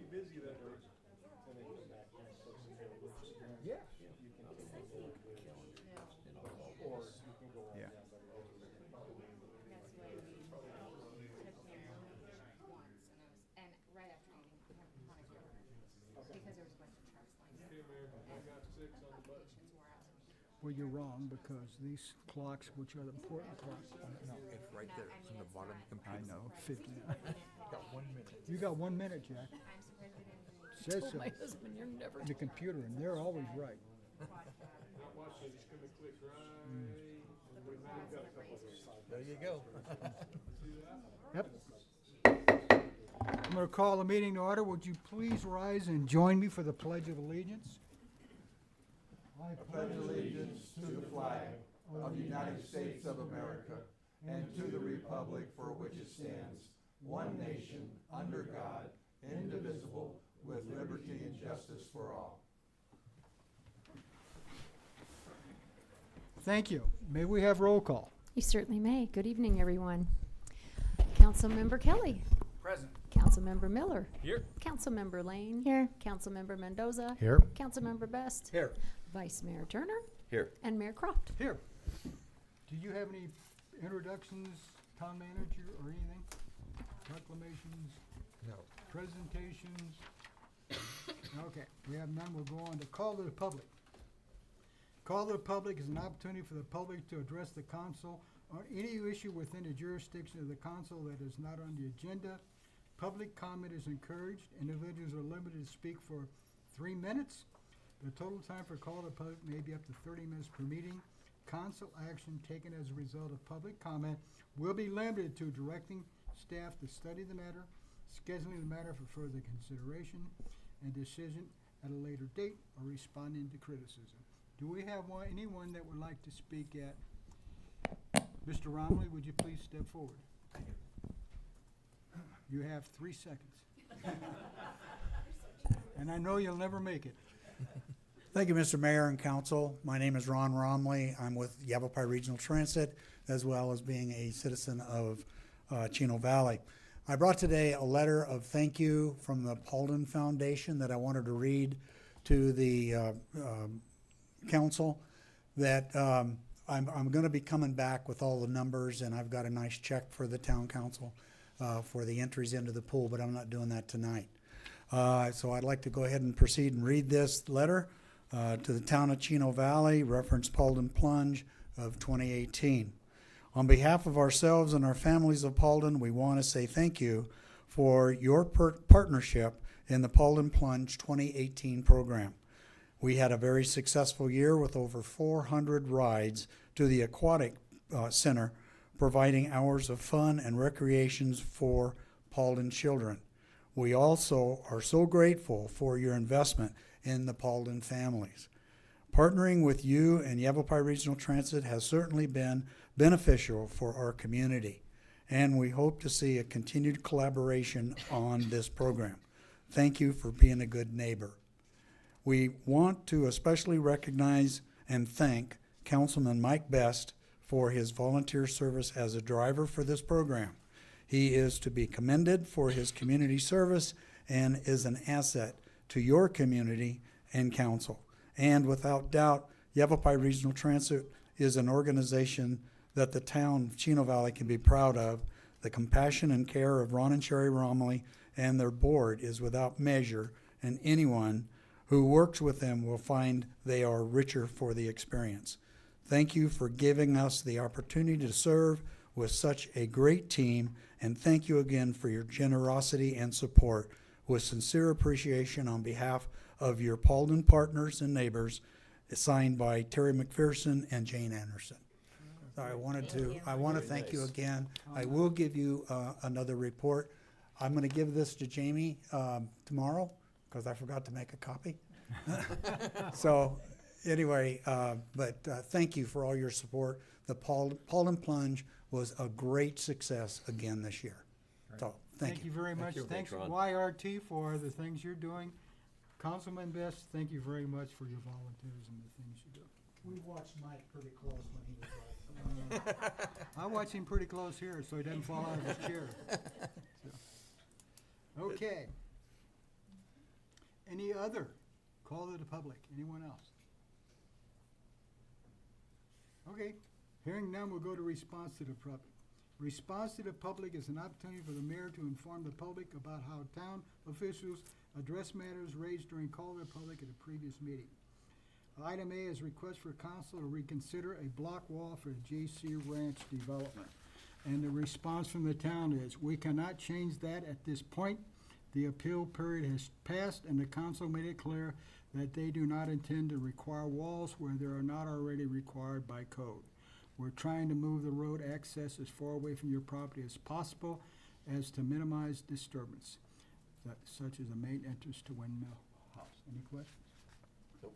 busy that day. Yeah. Or you can go on Yeah. down by the That's why we took me once, and right after eating, wanted to go because there was a bunch of trucks lined up. Okay, Mayor, I got 6 on the button. Applications were out. Well, you're wrong because these clocks, which are the important clocks. No, it's right there. It's in the bottom I computer. know, 59. Got 1 minute. You got 1 minute, Jack. I'm surprised we didn't. Says Oh, so. my husband, you're never. The computer, and they're always right. Not watching it, just gonna click right. And we might have got a couple of those side. There you go. See that? Yep. I'm going to call the meeting to order. Would you please rise and join me for the Pledge of Allegiance? I pledge allegiance to the flag of the United States of America and to the republic for which it stands, one nation, under God, indivisible, with liberty and justice for all. Thank you. May we have roll call? You certainly may. Good evening, everyone. Councilmember Kelly. Present. Councilmember Miller. Here. Councilmember Lane. Here. Councilmember Mendoza. Here. Councilmember Best. Here. Vice Mayor Turner. Here. And Mayor Croft. Here. Do you have any introductions, town manager, or anything? Proclamations, No. presentations? Okay, we have none. We'll go on to call to the public. Call to the public is an opportunity for the public to address the council on any issue within the jurisdiction of the council that is not on the agenda. Public comment is encouraged. Individuals are limited to speak for 3 minutes. The total time for call to the public may be up to 30 minutes per meeting. Council action taken as a result of public comment will be limited to directing staff to study the matter, scheduling the matter for further consideration and decision at a later date, or responding to criticism. Do we have anyone that would like to speak at? Mr. Romley, would you please step forward? You have 3 seconds. And I know you'll never make it. Thank you, Mr. Mayor and Council. My name is Ron Romley. I'm with Yavapai Regional Transit, as well as being a citizen of Chino Valley. I brought today a letter of thank you from the Paulden Foundation that I wanted to read to the council. That I'm going to be coming back with all the numbers, and I've got a nice check for the town council for the entries into the pool, but I'm not doing that tonight. So I'd like to go ahead and proceed and read this letter to the town of Chino Valley, reference Paulden Plunge of 2018. On behalf of ourselves and our families of Paulden, we want to say thank you for your partnership in the Paulden Plunge 2018 program. We had a very successful year with over 400 rides to the aquatic center, providing hours of fun and recreations for Paulden children. We also are so grateful for your investment in the Paulden families. Partnering with you and Yavapai Regional Transit has certainly been beneficial for our community, and we hope to see a continued collaboration on this program. Thank you for being a good neighbor. We want to especially recognize and thank Councilman Mike Best for his volunteer service as a driver for this program. He is to be commended for his community service and is an asset to your community and council. And without doubt, Yavapai Regional Transit is an organization that the town of Chino Valley can be proud of. The compassion and care of Ron and Sherry Romley and their board is without measure, and anyone who works with them will find they are richer for the experience. Thank you for giving us the opportunity to serve with such a great team, and thank you again for your generosity and support. With sincere appreciation on behalf of your Paulden partners and neighbors, signed by Terry McPherson and Jane Anderson. So I want to thank you again. I will give you another report. I'm going to give this to Jamie tomorrow because I forgot to make a copy. So anyway, but thank you for all your support. The Paulden Plunge was a great success again this year. Right. So thank you very much. Thanks YRT for the things you're doing. Councilman Best, thank you very much for your volunteers and the things you do. We watched Mike pretty close when he was riding. I watch him pretty close here so he doesn't fall out of his chair. So. Okay. Any other? Call to the public. Anyone else? Okay, hearing none, we'll go to response to the public. Response to the public is an opportunity for the mayor to inform the public about how town officials address matters raised during call to the public at a previous meeting. Item A is request for council to reconsider a block wall for the J.C. Ranch development. And the response from the town is, we cannot change that at this point. The appeal period has passed, and the council made it clear that they do not intend to require walls where they are not already required by code. We're trying to move the road access as far away from your property as possible as to minimize disturbance, such as the main entrance to Windmill House. Any questions? Nope.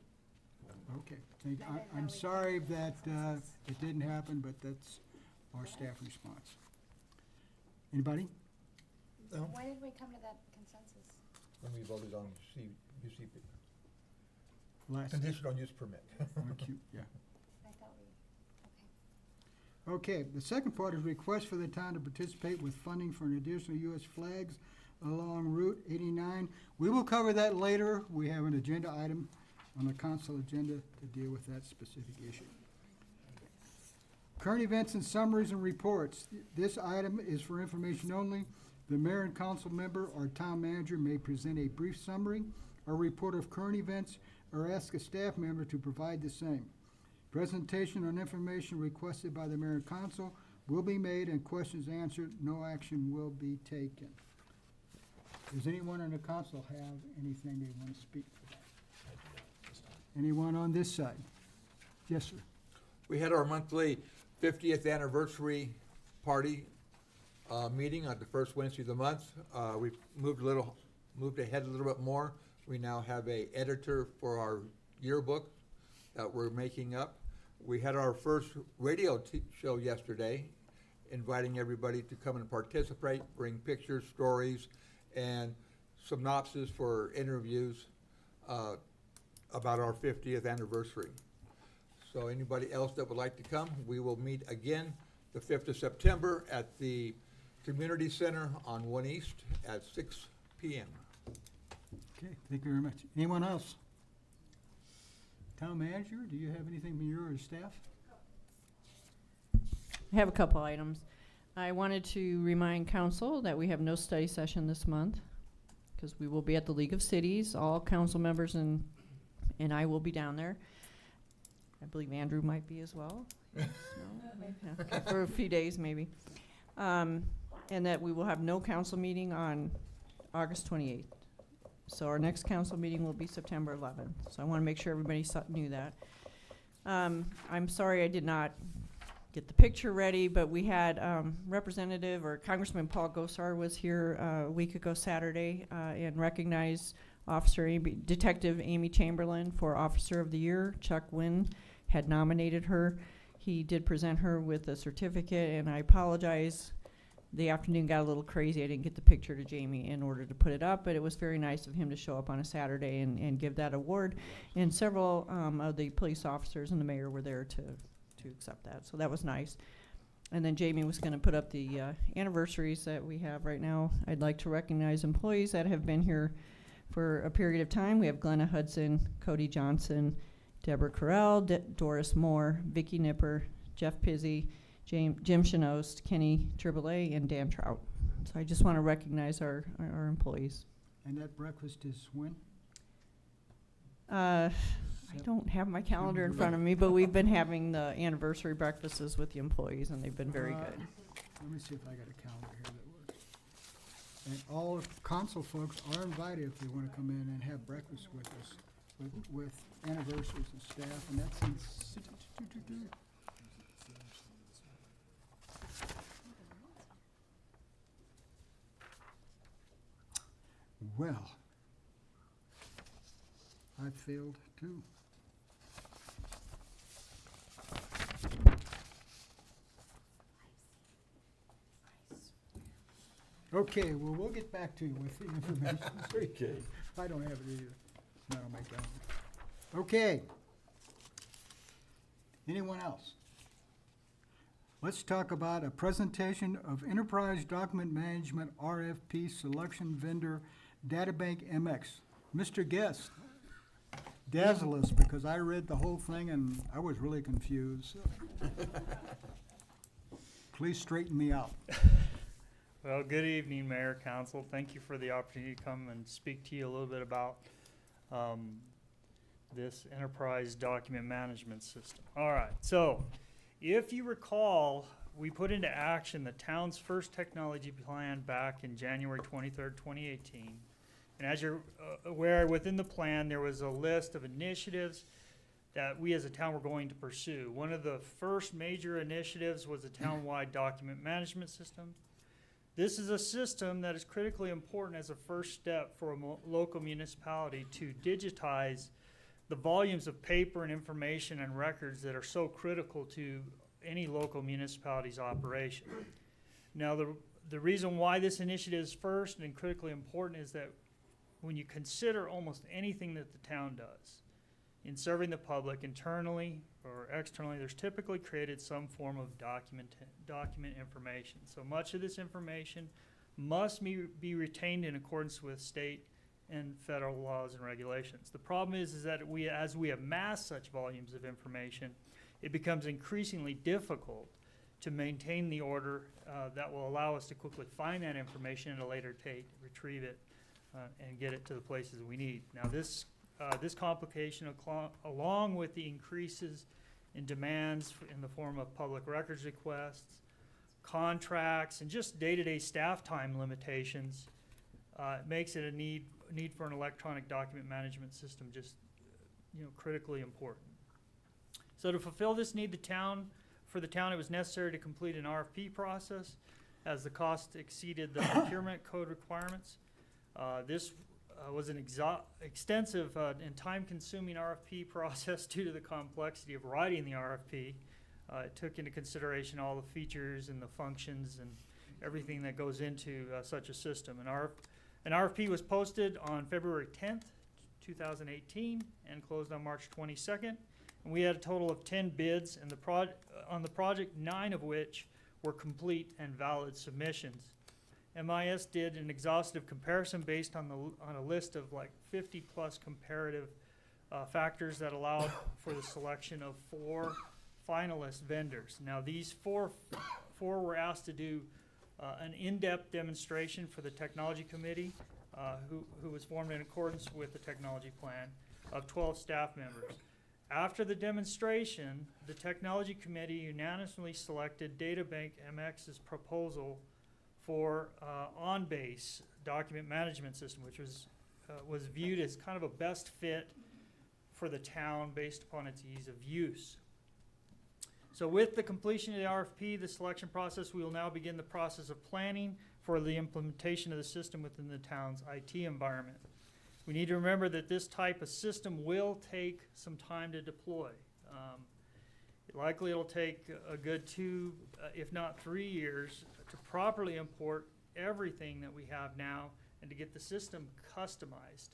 Okay, thank you. I didn't know I'm we sorry could that consensus. it didn't happen, but that's our staff response. Anybody? No, Why did we come to that consensus? when we voted on UCP, Last. conditional use permit. Yeah. I thought we, okay. Okay, the second part is request for the town to participate with funding for an additional U.S. flags along Route 89. We will cover that later. We have an agenda item on the council agenda to deal with that specific issue. Current events and summaries and reports. This item is for information only. The mayor and council member or town manager may present a brief summary or report of current events or ask a staff member to provide the same. Presentation on information requested by the mayor and council will be made and questions answered. No action will be taken. Does anyone on the council have anything they want to speak about? Anyone on this side? Yes, sir. We had our monthly 50th anniversary party meeting on the first Wednesday of the month. We've moved ahead a little bit more. We now have a editor for our yearbook that we're making up. We had our first radio show yesterday, inviting everybody to come and participate, bring pictures, stories, and synopsis for interviews about our 50th anniversary. So anybody else that would like to come, we will meet again the 5th of September at the Community Center on 1 East at 6 p.m. Okay, thank you very much. Anyone else? Town manager, do you have anything from your staff? I have a couple items. I wanted to remind council that we have no study session this month because we will be at the League of Cities. All council members and I will be down there. I believe Andrew might be as well. No? Okay, for a few days maybe. And that we will have no council meeting on August 28th. So our next council meeting will be September 11th. So I want to make sure everybody knew that. I'm sorry I did not get the picture ready, but we had Representative or Congressman Paul Gosar was here a week ago Saturday and recognized Detective Amy Chamberlain for Officer of the Year. Chuck Wynn had nominated her. He did present her with a certificate, and I apologize. The afternoon got a little crazy. I didn't get the picture to Jamie in order to put it up, but it was very nice of him to show up on a Saturday and give that award. And several of the police officers and the mayor were there to accept that, so that was nice. And then Jamie was going to put up the anniversaries that we have right now. I'd like to recognize employees that have been here for a period of time. We have Glenna Hudson, Cody Johnson, Deborah Carell, Doris Moore, Vicki Nipper, Jeff Pizzi, Jim Chinost, Kenny Triboulet, and Dan Trout. So I just want to recognize our employees. And that breakfast is when? I don't have my calendar in front of me, but we've been having the anniversary breakfasts with the employees, and they've been very good. Let me see if I got a calendar here that works. And all council folks are invited if they want to come in and have breakfast with us, with anniversaries and staff, and that's in well, I failed too. Okay, well, we'll get back to you with the information. Okay. I don't have it either. It's not on my calendar. Okay. Anyone else? Let's talk about a presentation of Enterprise Document Management RFP Selection Vendor Databank MX. Mr. Guest, dazzle us, because I read the whole thing and I was really confused. Please straighten me out. Well, good evening, Mayor, Council. Thank you for the opportunity to come and speak to you a little bit about this enterprise document management system. All right, so if you recall, we put into action the town's first technology plan back in January 23rd, 2018. And as you're aware, within the plan, there was a list of initiatives that we as a town were going to pursue. One of the first major initiatives was a town-wide document management system. This is a system that is critically important as a first step for a local municipality to digitize the volumes of paper and information and records that are so critical to any local municipality's operation. Now, the reason why this initiative is first and critically important is that when you consider almost anything that the town does in serving the public internally or externally, there's typically created some form of document information. So much of this information must be retained in accordance with state and federal laws and regulations. The problem is that as we amass such volumes of information, it becomes increasingly difficult to maintain the order that will allow us to quickly find that information at a later date, retrieve it, and get it to the places we need. Now this complication, along with the increases in demands in the form of public records requests, contracts, and just day-to-day staff time limitations, makes it a need for an electronic document management system just critically important. So to fulfill this need, for the town, it was necessary to complete an RFP process as the cost exceeded the procurement code requirements. This was an extensive and time-consuming RFP process due to the complexity of writing the RFP. It took into consideration all the features and the functions and everything that goes into such a system. An RFP was posted on February 10th, 2018 and closed on March 22nd. And we had a total of 10 bids and on the project, 9 of which were complete and valid submissions. MIS did an exhaustive comparison based on a list of like 50 plus comparative factors that allowed for the selection of 4 finalist vendors. Now these four were asked to do an in-depth demonstration for the technology committee, who was formed in accordance with the technology plan, of 12 staff members. After the demonstration, the technology committee unanimously selected DataBank MX's proposal for on-base document management system, which was viewed as kind of a best fit for the town based upon its ease of use. So with the completion of the RFP, the selection process, we will now begin the process of planning for the implementation of the system within the town's IT environment. We need to remember that this type of system will take some time to deploy. Likely it'll take a good 2, if not 3 years to properly import everything that we have now and to get the system customized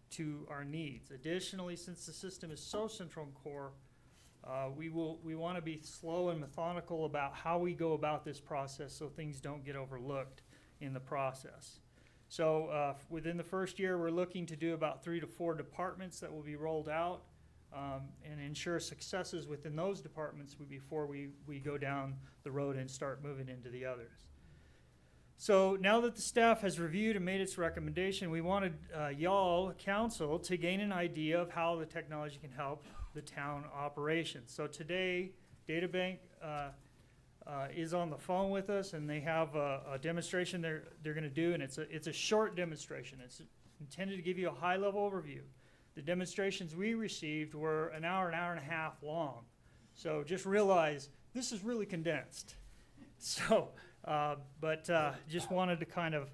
to our needs. Additionally, since the system is so central and core, we want to be slow and methodical about how we go about this process so things don't get overlooked in the process. So within the first year, we're looking to do about 3 to 4 departments that will be rolled out and ensure successes within those departments before we go down the road and start moving into the others. So now that the staff has reviewed and made its recommendation, we wanted y'all, council, to gain an idea of how the technology can help the town operations. So today, DataBank is on the phone with us, and they have a demonstration they're going to do, and it's a short demonstration. It's intended to give you a high-level overview. The demonstrations we received were an hour and a half long. So just realize this is really condensed. So, just wanted to kind of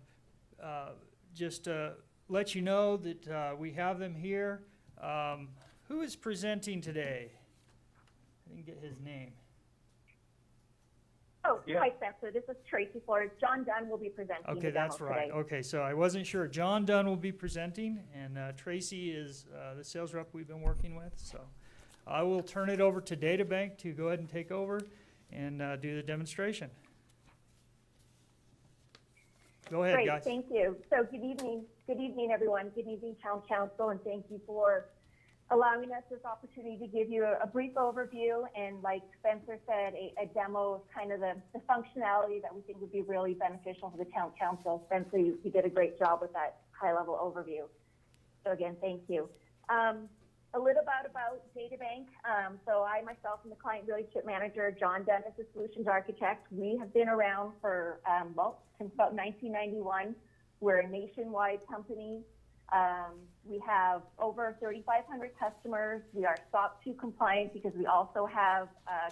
let you know that we have them here. Who is presenting today? I didn't get his name. Oh, hi, Spencer. This is Tracy Flores. John Dunn will be presenting. Okay, that's right. Today. Okay, so I wasn't sure. John Dunn will be presenting, and Tracy is the sales rep we've been working with. So I will turn it over to DataBank to go ahead and take over and do the demonstration. Go ahead, Great, guys. thank you. So good evening, everyone. Good evening, Town Council, and thank you for allowing us this opportunity to give you a brief overview and, like Spencer said, a demo of kind of the functionality that we think would be really beneficial for the Town Council. Spencer, you did a great job with that high-level overview. So again, thank you. A little about DataBank. So I myself am the client relationship manager. John Dunn is the solutions architect. We have been around for, since about 1991. We're a nationwide company. We have over 3,500 customers. We are SOC 2 compliant because we also have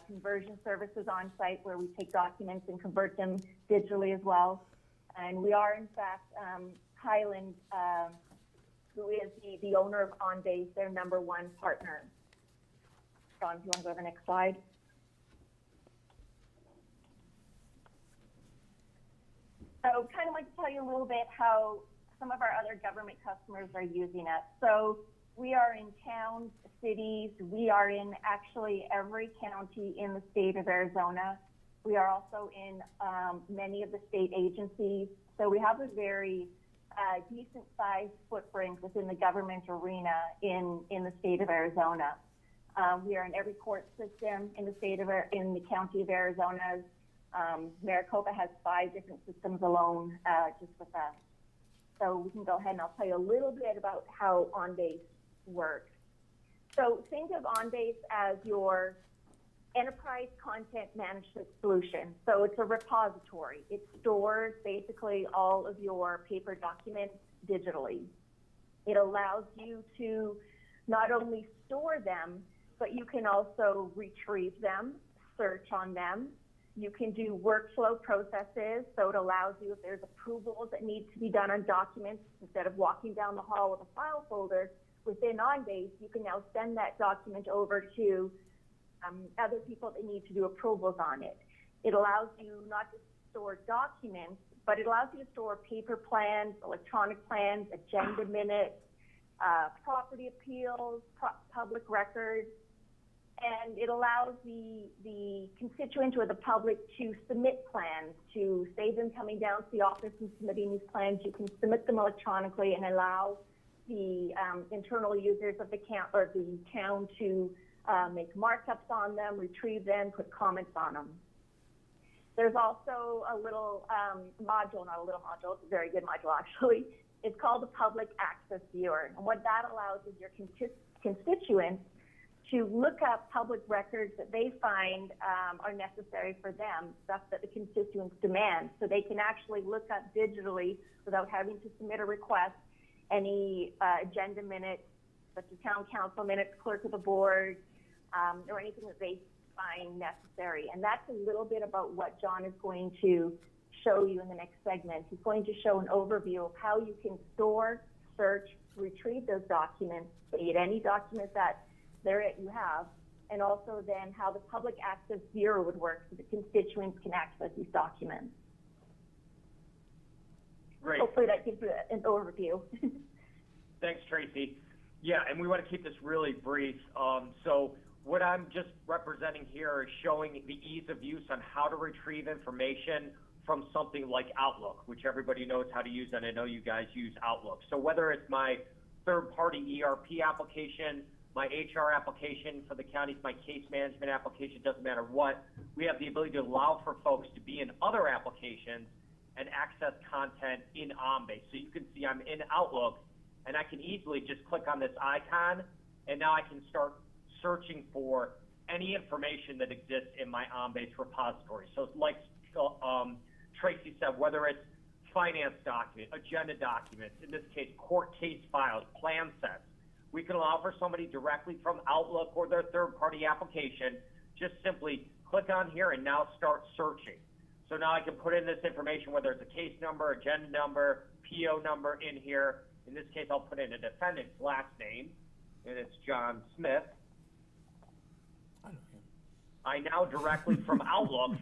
conversion services on site where we take documents and convert them digitally as well. And we are, in fact, Highland, who is the owner of OnBase, their #1 partner. John, do you want to go to the next slide? So kind of like to tell you a little bit how some of our other government customers are using us. So we are in towns, cities. We are in actually every county in the state of Arizona. We are also in many of the state agencies. So we have a very decent sized footprint within the government arena in the state of Arizona. We are in every court system in the county of Arizona. Maricopa has 5 different systems alone, just with us. So we can go ahead and I'll tell you a little bit about how OnBase works. So think of OnBase as your enterprise content management solution. So it's a repository. It stores basically all of your paper documents digitally. It allows you to not only store them, but you can also retrieve them, search on them. You can do workflow processes, so it allows you, if there's approvals that need to be done on documents, instead of walking down the hall with a file folder, within OnBase, you can now send that document over to other people that need to do approvals on it. It allows you not just to store documents, but it allows you to store paper plans, electronic plans, agenda minutes, property appeals, public records, and it allows the constituent or the public to submit plans, to save them coming down to the office and submitting these plans. You can submit them electronically and allow the internal users of the town to make markups on them, retrieve them, put comments on them. There's also a little module, not a little module, it's a very good module actually. It's called the Public Access Viewer. And what that allows is your constituents to look up public records that they find are necessary for them, stuff that the constituents demand. So they can actually look up digitally without having to submit a request any agenda minutes, such as town council minutes, clerk of the board, or anything that they find necessary. And that's a little bit about what John is going to show you in the next segment. He's going to show an overview of how you can store, search, retrieve those documents, be it any document that you have, and also then how the Public Access Bureau would work so the constituents can access these documents. Great. Hopefully that gives you an overview. Thanks, Tracy. Yeah, and we want to keep this really brief. So what I'm just representing here is showing the ease of use on how to retrieve information from something like Outlook, which everybody knows how to use, and I know you guys use Outlook. So whether it's my third-party ERP application, my HR application for the counties, my case management application, doesn't matter what, we have the ability to allow for folks to be in other applications and access content in OnBase. So you can see I'm in Outlook, and I can easily just click on this icon, and now I can start searching for any information that exists in my OnBase repository. So like Tracy said, whether it's finance document, agenda documents, in this case, court case files, plan sets, we can allow for somebody directly from Outlook or their third-party application, just simply click on here and now start searching. So now I can put in this information, whether it's a case number, agenda number, PO number in here. In this case, I'll put in a defendant's last name, and it's John Smith. I now directly from Outlook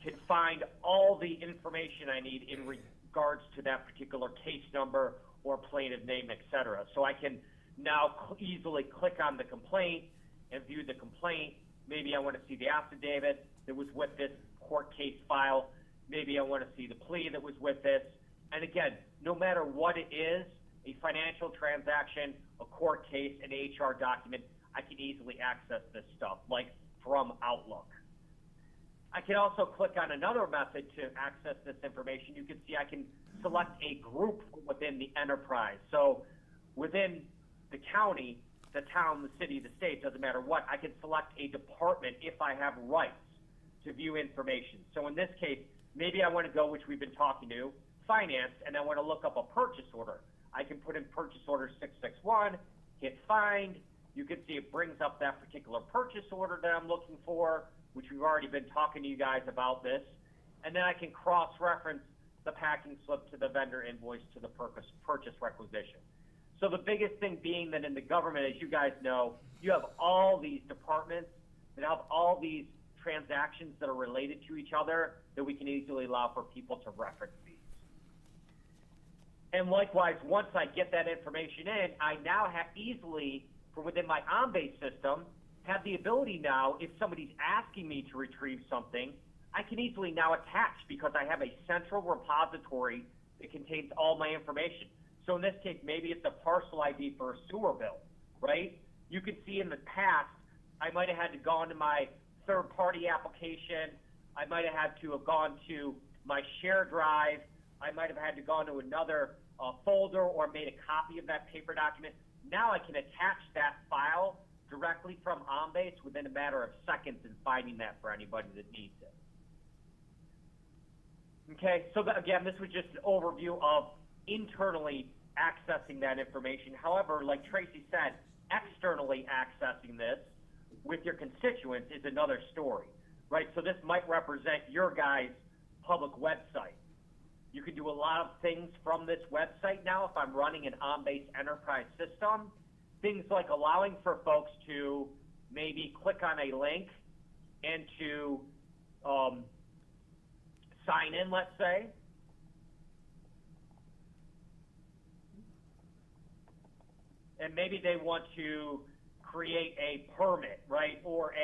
can find all the information I need in regards to that particular case number or plaintiff name, etc. So I can now easily click on the complaint and view the complaint. Maybe I want to see the affidavit that was with this court case file. Maybe I want to see the plea that was with this. And again, no matter what it is, a financial transaction, a court case, an HR document, I can easily access this stuff, like from Outlook. I can also click on another method to access this information. You can see I can select a group within the enterprise. So within the county, the town, the city, the state, doesn't matter what, I can select a department if I have rights to view information. So in this case, maybe I want to go, which we've been talking to, finance, and I want to look up a purchase order. I can put in purchase order 661, hit find. You can see it brings up that particular purchase order that I'm looking for, which we've already been talking to you guys about this. And then I can cross-reference the packing slip to the vendor invoice to the purchase requisition. So the biggest thing being that in the government, as you guys know, you have all these departments that have all these transactions that are related to each other that we can easily allow for people to reference these. And likewise, once I get that information in, I now have easily, from within my OnBase system, have the ability now, if somebody's asking me to retrieve something, I can easily now attach because I have a central repository that contains all my information. So in this case, maybe it's a parcel ID for a sewer bill, right? You can see in the past, I might have had to go into my third-party application. I might have had to have gone to my share drive. I might have had to go into another folder or made a copy of that paper document. Now I can attach that file directly from OnBase within a matter of seconds in finding that for anybody that needs it. Okay, so again, this was just an overview of internally accessing that information. However, like Tracy said, externally accessing this with your constituents is another story, right? So this might represent your guys' public website. You can do a lot of things from this website now if I'm running an OnBase enterprise system. Things like allowing for folks to maybe click on a link and to sign in, let's say. And maybe they want to create a permit, right, or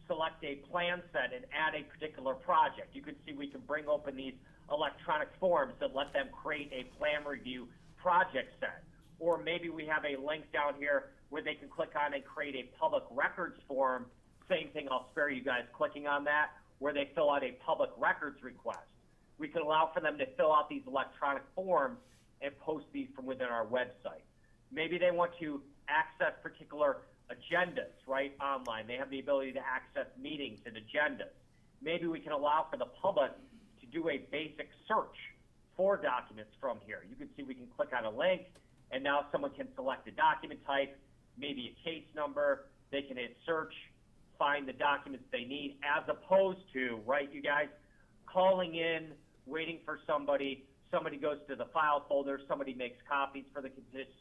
select a plan set and add a particular project. You can see we can bring open these electronic forms that let them create a plan review project set. Or maybe we have a link down here where they can click on and create a public records form. Same thing, I'll spare you guys clicking on that, where they fill out a public records request. We can allow for them to fill out these electronic forms and post these from within our website. Maybe they want to access particular agendas, right, online. They have the ability to access meetings and agendas. Maybe we can allow for the public to do a basic search for documents from here. You can see we can click on a link, and now someone can select a document type, maybe a case number. They can hit search, find the documents they need, as opposed to, right, you guys, calling in, waiting for somebody. Somebody goes to the file folder, somebody makes copies for the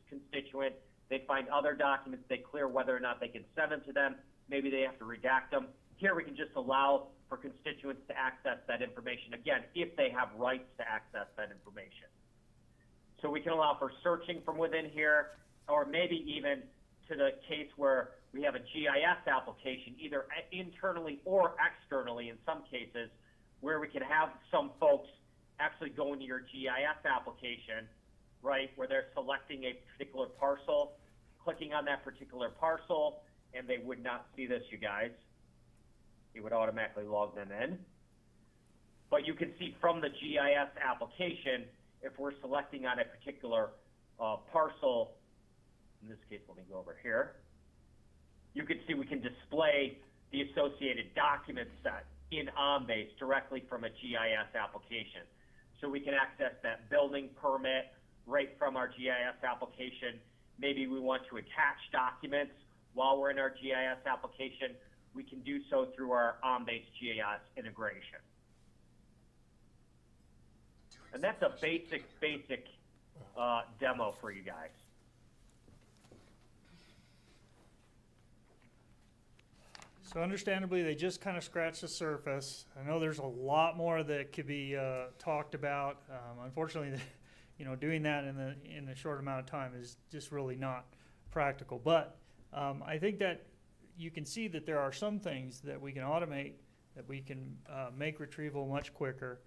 constituent, they find other documents, they clear whether or not they can send them to them, maybe they have to redact them. Here we can just allow for constituents to access that information, again, if they have rights to access that information. So we can allow for searching from within here, or maybe even to the case where we have a GIS application, either internally or externally in some cases, where we can have some folks actually go into your GIS application, right, where they're selecting a particular parcel, clicking on that particular parcel, and they would not see this, you guys. It would automatically log them in. But you can see from the GIS application, if we're selecting on a particular parcel, in this case, let me go over here, you can see we can display the associated document set in OnBase directly from a GIS application. So we can access that building permit right from our GIS application. Maybe we want to attach documents while we're in our GIS application. We can do so through our OnBase GIS integration. And that's a basic demo for you guys. So understandably, they just kind of scratched the surface. I know there's a lot more that could be talked about. Unfortunately, doing that in a short amount of time is just really not practical. But I think that you can see that there are some things that we can automate, that we can make retrieval much quicker.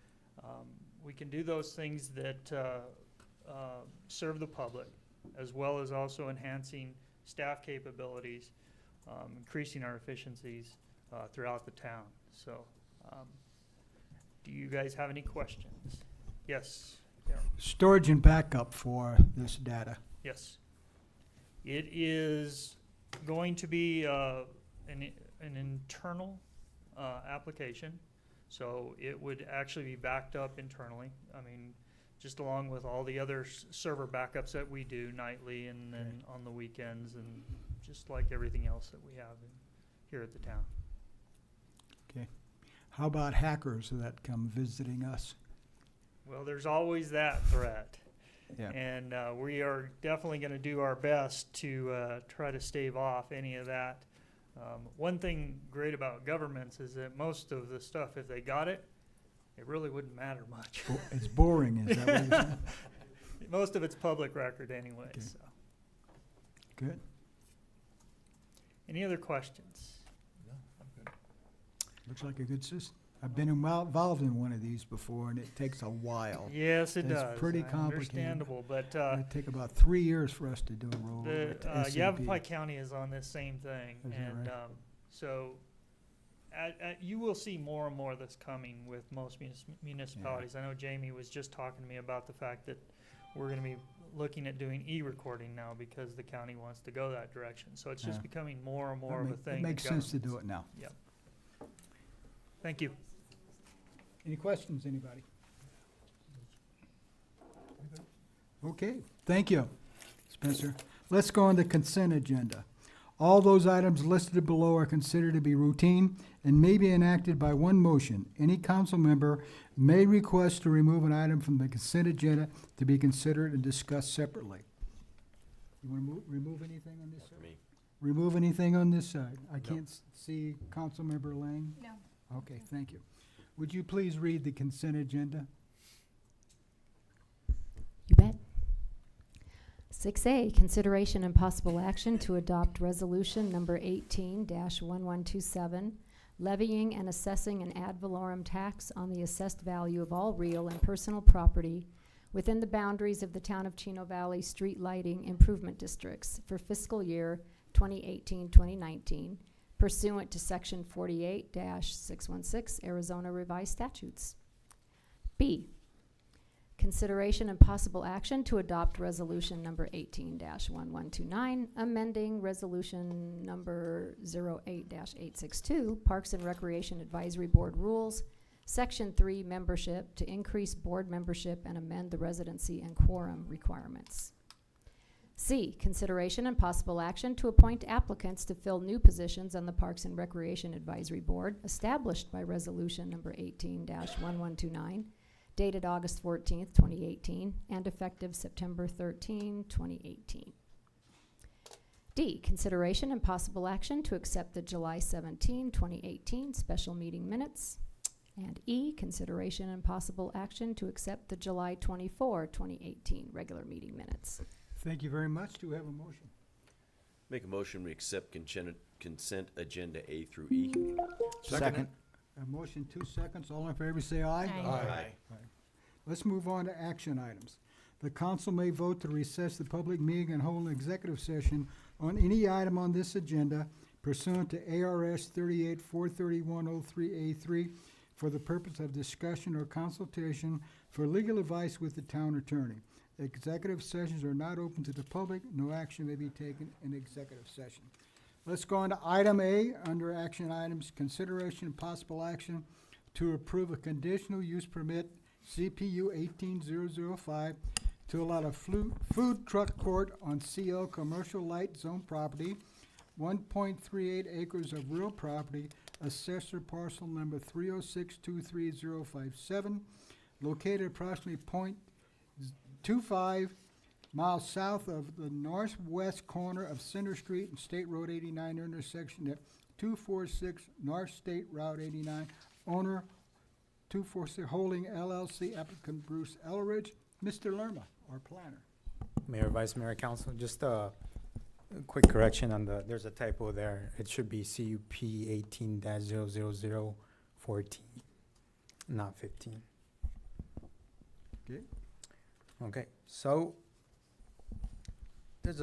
we can do those things that serve the public, as well as also enhancing staff capabilities, increasing our efficiencies throughout the town. So, do you guys have any questions? Yes. Darryl. Storage and backup for this data. Yes. It is going to be an internal application, so it would actually be backed up internally. I mean, just along with all the other server backups that we do nightly and then on the weekends, and just like everything else that we have here at the town. Okay. How about hackers that come visiting us? Well, there's always that threat. Yeah. And we are definitely going to do our best to try to stave off any of that. One thing great about governments is that most of the stuff, if they got it, it really wouldn't matter much. It's boring, is that what you're saying? Most of it's public record anyway. Okay. So. Good. Any other questions? No, I'm good. Looks like a good system. I've been involved in one of these before, and it takes a while. Yes, it does. It's pretty complicated. Understandable, but It'd take about 3 years for us to do a rollover to SAP. Yavapai County is on this same thing, Is that and right? so you will see more and more of this coming with most municipalities. I know Jamie was just talking to me about the fact that we're going to be looking at doing e-recording now because the county wants to go that direction. So it's just Yeah. becoming more and more of a thing. It makes sense to do it now. Yep. Thank you. Any questions, anybody? Okay, thank you, Spencer. Let's go on the consent agenda. All those items listed below are considered to be routine and may be enacted by one motion. Any council member may request to remove an item from the consent agenda to be considered and discussed separately. You want to remove anything on this side? Me. Remove anything on this side? I can't see Councilmember Lang. No. Okay, thank you. Would you please read the consent agenda? You bet. 6A, consideration and possible action to adopt resolution number 18-1127, levying and assessing an ad valorem tax on the assessed value of all real and personal property within the boundaries of the Town of Chino Valley Street Lighting Improvement Districts for fiscal year 2018-2019, pursuant to Section 48-616 Arizona Revised Statutes. B, consideration and possible action to adopt resolution number 18-1129, amending resolution number 08-862, Parks and Recreation Advisory Board Rules, Section 3 membership to increase board membership and amend the residency and quorum requirements. C, consideration and possible action to appoint applicants to fill new positions on the Parks and Recreation Advisory Board established by resolution number 18-1129, dated August 14th, 2018, and effective September 13, 2018. D, consideration and possible action to accept the July 17, 2018 special meeting minutes. And E, consideration and possible action to accept the July 24, 2018 regular meeting minutes. Thank you very much. Do we have a motion? Make a motion, we accept consent agenda A through E. Second. A motion, 2 seconds. All in favor, say aye. Aye. Let's move on to action items. The council may vote to recess the public meeting and hold an executive session on any item on this agenda pursuant to ARS 38-431-03A3 for the purpose of discussion or consultation for legal advice with the town attorney. Executive sessions are not open to the public. No action may be taken in executive session. Let's go on to item A under action items, consideration and possible action to approve a conditional use permit CPU 18005 to allow a food truck court on CL Commercial Light Zone property, 1.38 acres of real property, assessor parcel number 306-23057, located approximately 0.25 miles south of the northwest corner of Center Street and State Road 89 intersection at 246 North State Route 89. Owner 246 Holding LLC, applicant Bruce Elridge. Mr. Lerma, our planner. Mayor, Vice Mayor, Council, just a quick correction on there's a typo there. It should be CUP 18-00014, not 15. Okay. Okay, so there's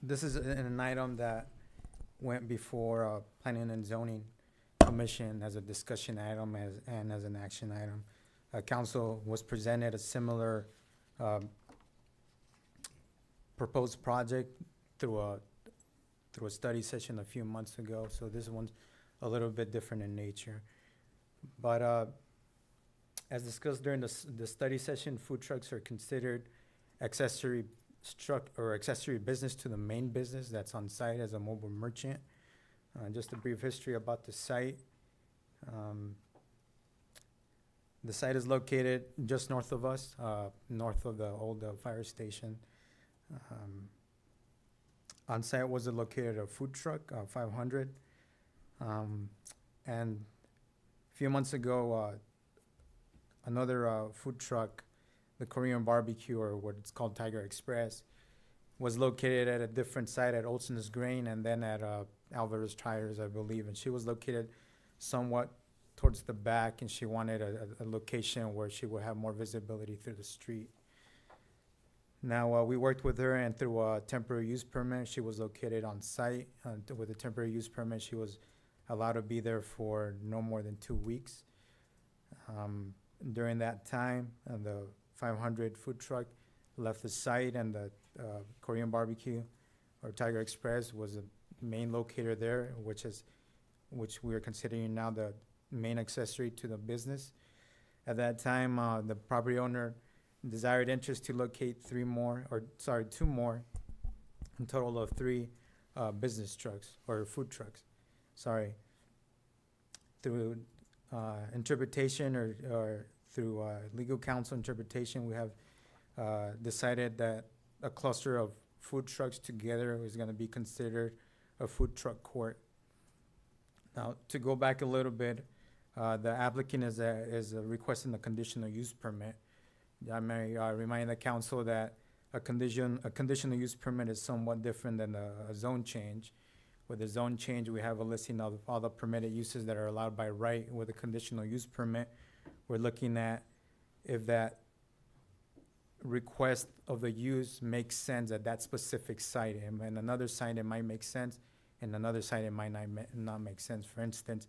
this is an item that went before Planning and Zoning Commission as a discussion item and as an action item. Council was presented a similar proposed project through a study session a few months ago, so this one's a little bit different in nature. But as discussed during the study session, food trucks are considered accessory business to the main business that's on site as a mobile merchant. Just a brief history about the site. The site is located just north of us, north of the old fire station. On site was located a food truck, 500. And a few months ago, another food truck, the Korean barbecue, or what it's called Tiger Express, was located at a different site at Olson's Grain and then at Alvarez Tires, I believe. And she was located somewhat towards the back, and she wanted a location where she would have more visibility through the street. Now, we worked with her, and through a temporary use permit, she was located on site. With a temporary use permit, she was allowed to be there for no more than 2 weeks. During that time, the 500 food truck left the site, and the Korean barbecue, or Tiger Express, was the main locator there, which we are considering now the main accessory to the business. At that time, the property owner desired interest to locate two more, a total of 3 business trucks, or food trucks, Through interpretation or through legal counsel interpretation, we have decided that a cluster of food trucks together is going to be considered a food truck court. Now, to go back a little bit, the applicant is requesting a conditional use permit. I may remind the council that a conditional use permit is somewhat different than a zone change. With a zone change, we have a listing of all the permitted uses that are allowed by right. With a conditional use permit, we're looking at if that request of the use makes sense at that specific site. And another site, it might make sense, and another site, it might not make sense. For instance,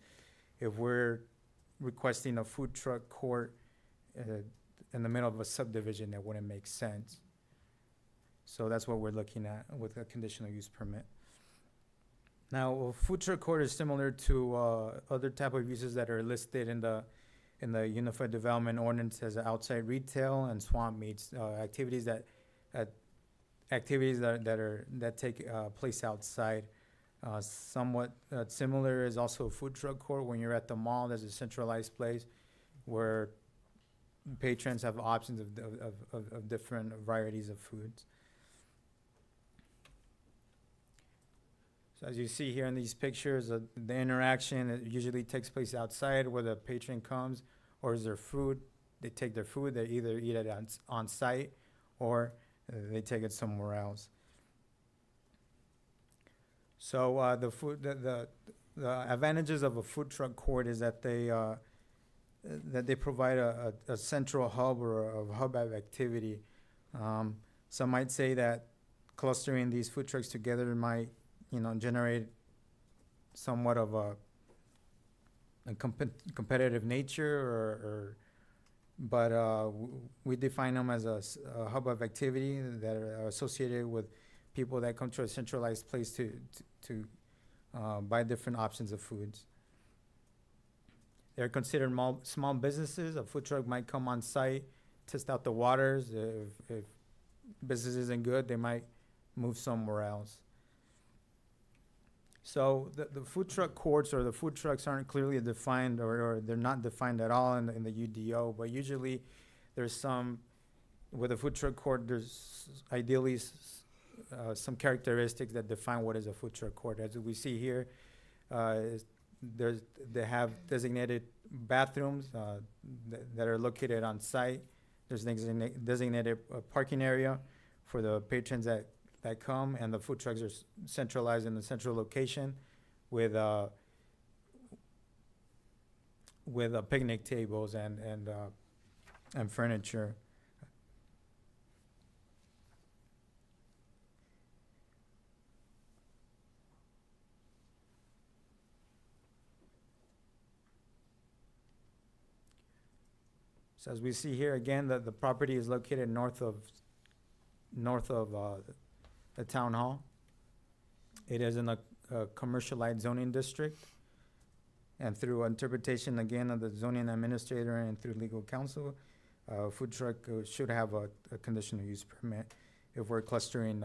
if we're requesting a food truck court in the middle of a subdivision, that wouldn't make sense. So that's what we're looking at with a conditional use permit. Now, a food truck court is similar to other type of uses that are listed in the Unified Development Ordinance as outside retail and swamp meets, activities that take place outside. Somewhat similar is also a food truck court. When you're at the mall, there's a centralized place where patrons have options of different varieties of foods. So as you see here in these pictures, the interaction, it usually takes place outside where the patron comes, or is their food. They take their food, they either eat it on site, or they take it somewhere else. So the advantages of a food truck court is that they provide a central hub or a hub of activity. Some might say that clustering these food trucks together might, generate somewhat of a competitive nature, but we define them as a hub of activity that are associated with people that come to a centralized place to buy different options of foods. They're considered small businesses. A food truck might come on site, test out the waters. If business isn't good, they might move somewhere else. So the food truck courts or the food trucks aren't clearly defined, or they're not defined at all in the UDO, but usually there's with a food truck court, there's ideally some characteristics that define what is a food truck court. As we see here, they have designated bathrooms that are located on site. There's an designated parking area for the patrons that come, and the food trucks are centralized in the central location with picnic tables and furniture. So as we see here, again, the property is located north of the town hall. It is in a commercial light zoning district. And through interpretation, again, of the zoning administrator and through legal counsel, food truck should have a conditional use permit if we're clustering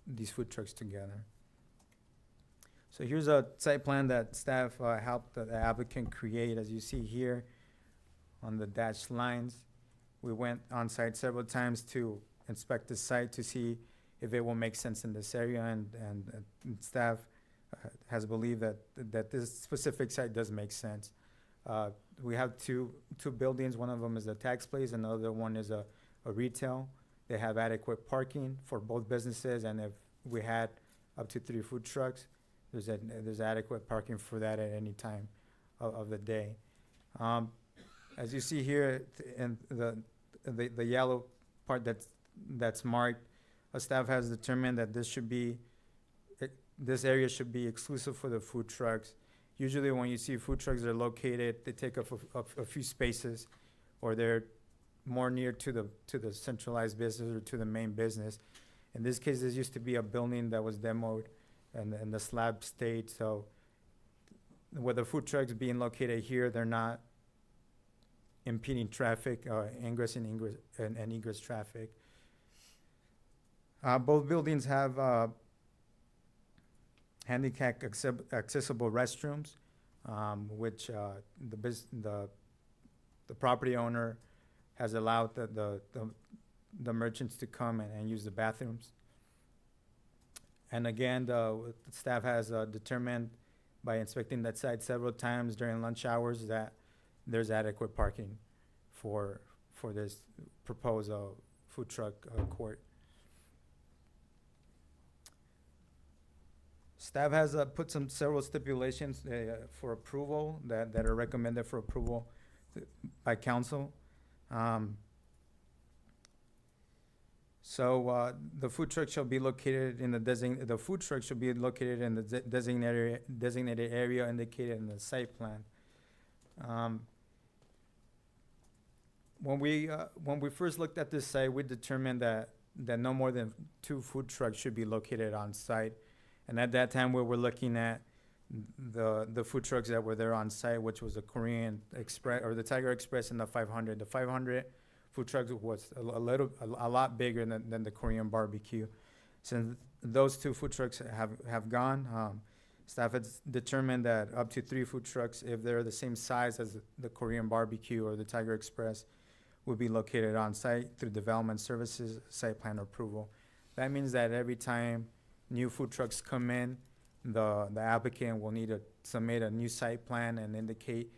these food trucks together. So here's a site plan that staff helped the applicant create. As you see here on the dashed lines, we went on site several times to inspect the site to see if it will make sense in this area, and staff has believed that this specific site does make sense. We have two buildings. One of them is a tax place, and the other one is a retail. They have adequate parking for both businesses, and if we had up to 3 food trucks, there's adequate parking for that at any time of the day. As you see here in the yellow part that's marked, staff has determined that this area should be exclusive for the food trucks. Usually when you see food trucks are located, they take up a few spaces, or they're more near to the centralized business or to the main business. In this case, this used to be a building that was demoed and the slab stayed. So with the food trucks being located here, they're not impeding traffic, ingress and egress traffic. Both buildings have handicap accessible restrooms, which the property owner has allowed the merchants to come and use the bathrooms. And again, the staff has determined by inspecting that site several times during lunch hours that there's adequate parking for this proposed food truck court. Staff has put several stipulations for approval that are recommended for approval by council. So the food truck shall be located in the designated area indicated in the site plan. When we first looked at this site, we determined that no more than 2 food trucks should be located on site. And at that time, we were looking at the food trucks that were there on site, which was the Korean Express or the Tiger Express and the 500. The 500 food trucks was a lot bigger than the Korean barbecue. Since those 2 food trucks have gone, staff has determined that up to 3 food trucks, if they're the same size as the Korean barbecue or the Tiger Express, will be located on site through development services site plan approval. That means that every time new food trucks come in, the applicant will need to submit a new site plan and indicate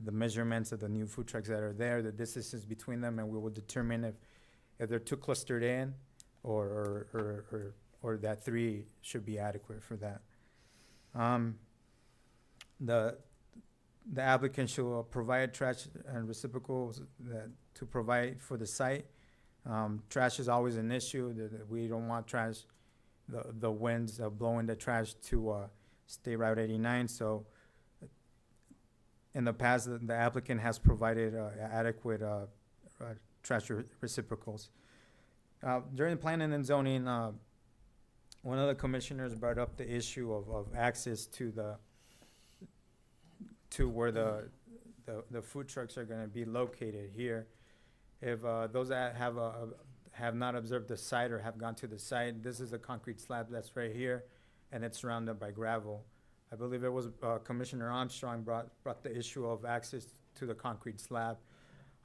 the measurements of the new food trucks that are there, the distances between them, and we will determine if they're too clustered in or that 3 should be adequate for that. The applicant shall provide trash and receptacles to provide for the site. Trash is always an issue. We don't want trash, the winds blowing the trash to State Route 89. So in the past, the applicant has provided adequate trash receptacles. During planning and zoning, one of the commissioners brought up the issue of access to where the food trucks are going to be located here. If those that have not observed the site or have gone to the site, this is a concrete slab that's right here, and it's surrounded by gravel. I believe it was Commissioner Armstrong brought the issue of access to the concrete slab.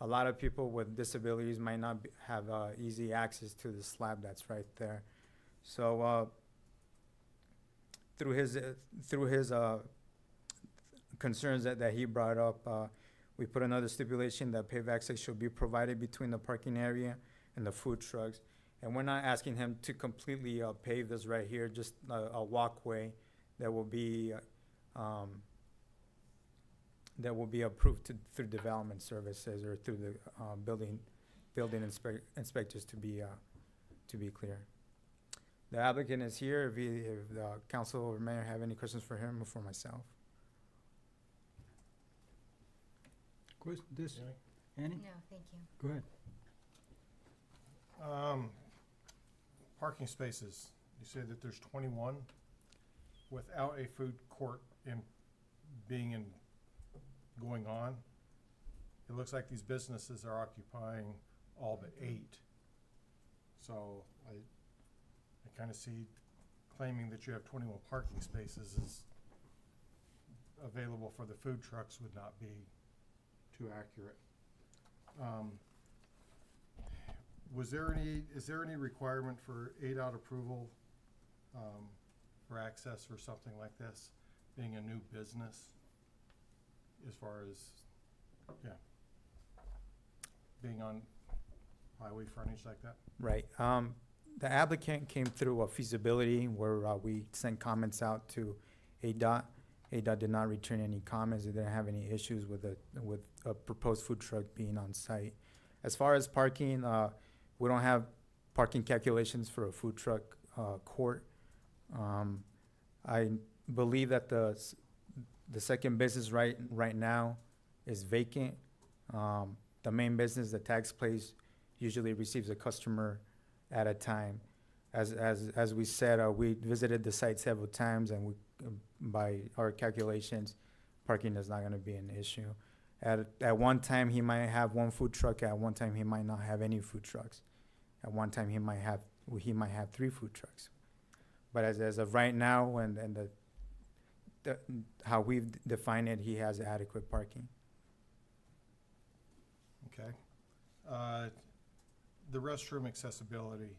A lot of people with disabilities might not have easy access to the slab that's right there. So through his concerns that he brought up, we put another stipulation that paved access should be provided between the parking area and the food trucks. And we're not asking him to completely pave this right here, just a walkway that will be approved through development services or through the building inspectors to be clear. The applicant is here. If the council or mayor have any questions for him or for myself. Annie? No, thank you. Go ahead. Parking spaces, you say that there's 21 without a food court going on. It looks like these businesses are occupying all but 8. So I kind of see claiming that you have 21 parking spaces is available for the food trucks would not be too accurate. Is there any requirement for ADOT approval for access for something like this, being a new business, as far as, being on highway frontage like that? Right. The applicant came through a feasibility where we sent comments out to ADOT. ADOT did not return any comments. They didn't have any issues with a proposed food truck being on site. As far as parking, we don't have parking calculations for a food truck court. I believe that the second business right now is vacant. The main business, the tax place, usually receives a customer at a time. As we said, we visited the site several times, and by our calculations, parking is not going to be an issue. At one time, he might have one food truck. At one time, he might not have any food trucks. At one time, he might have 3 food trucks. But as of right now, and how we've defined it, he has adequate parking. Okay. The restroom accessibility,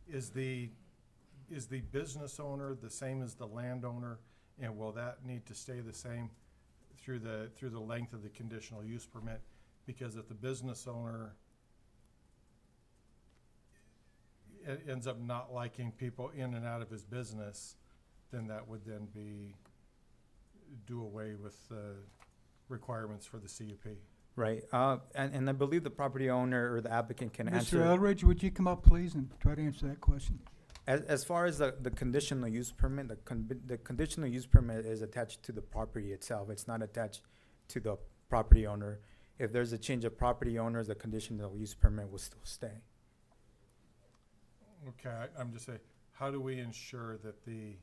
is the business owner the same as the landowner, and will that need to stay the same through the length of the conditional use permit? Because if the business owner ends up not liking people in and out of his business, then that would then do away with the requirements for the CUP. Right. And I believe the property owner or the applicant can answer. Mr. Eldridge, would you come up, please, and try to answer that question? As far as the conditional use permit, the conditional use permit is attached to the property itself. It's not attached to the property owner. If there's a change of property owners, the conditional use permit will still stay. Okay, I'm just saying, how do we ensure that the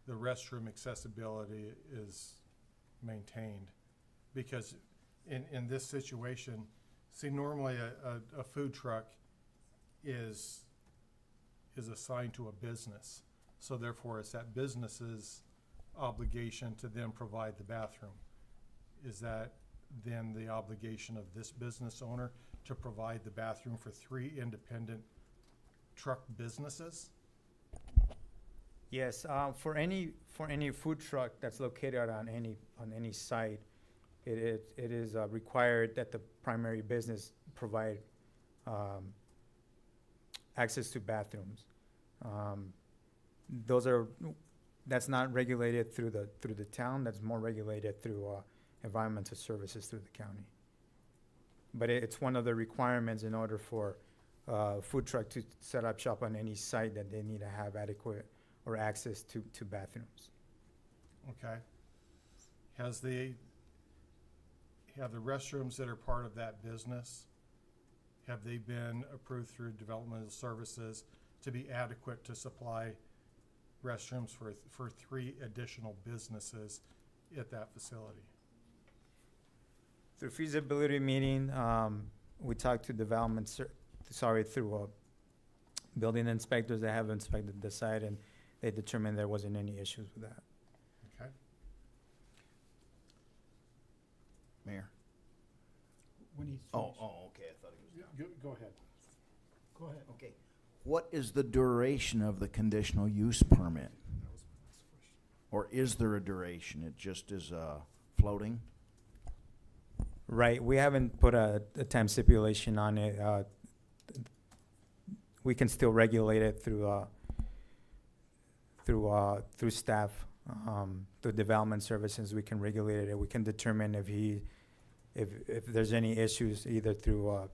restroom accessibility is maintained? Because in this situation, see, normally a food truck is assigned to a business. So therefore, it's that business's obligation to then provide the bathroom. Is that then the obligation of this business owner to provide the bathroom for 3 independent truck businesses? Yes, for any food truck that's located on any site, it is required that the primary business provide access to bathrooms. That's not regulated through the town. That's more regulated through environmental services through the county. But it's one of the requirements in order for food truck to set up shop on any site, that they need to have adequate or access to bathrooms. Okay. Have the restrooms that are part of that business, have they been approved through developmental services to be adequate to supply restrooms for 3 additional businesses at that facility? Through feasibility meeting, we talked to through building inspectors that have inspected the site, and they determined there wasn't any issues with that. Okay. Mayor? When he's Oh, finished. okay, I thought he was. Go ahead. Go ahead. Okay. What is the duration of the conditional use permit? Or is there a duration? It just is floating? Right, we haven't put a time stipulation on it. We can still regulate it through staff, through development services. We can regulate it. We can determine if there's any issues, either through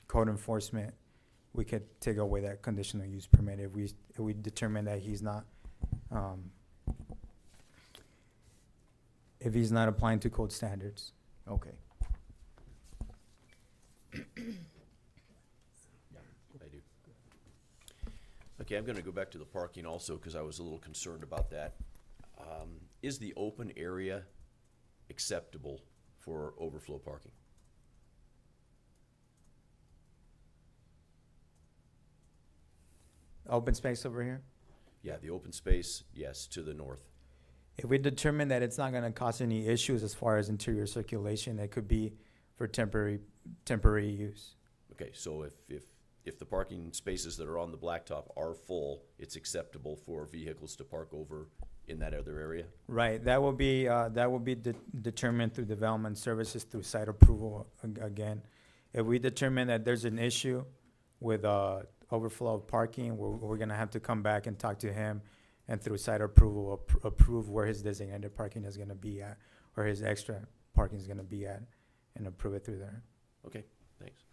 code enforcement. We could take away that conditional use permit if we determine that he's not applying to code standards. Okay. I do. Okay, I'm gonna go back to the parking also, because I was a little concerned about that. Is the open area acceptable for overflow parking? Open space over here? Yeah, the open space, yes, to the north. If we determine that it's not gonna cause any issues as far as interior circulation, it could be for temporary use. Okay, so if the parking spaces that are on the blacktop are full, it's acceptable for vehicles to park over in that other area? Right, that will be determined through development services through site approval again. If we determine that there's an issue with, overflow of parking, we're gonna have to come back and talk to him and through site approval, approve where his designated parking is gonna be at, or his extra parking is gonna be at, and approve it through there. Okay, thanks.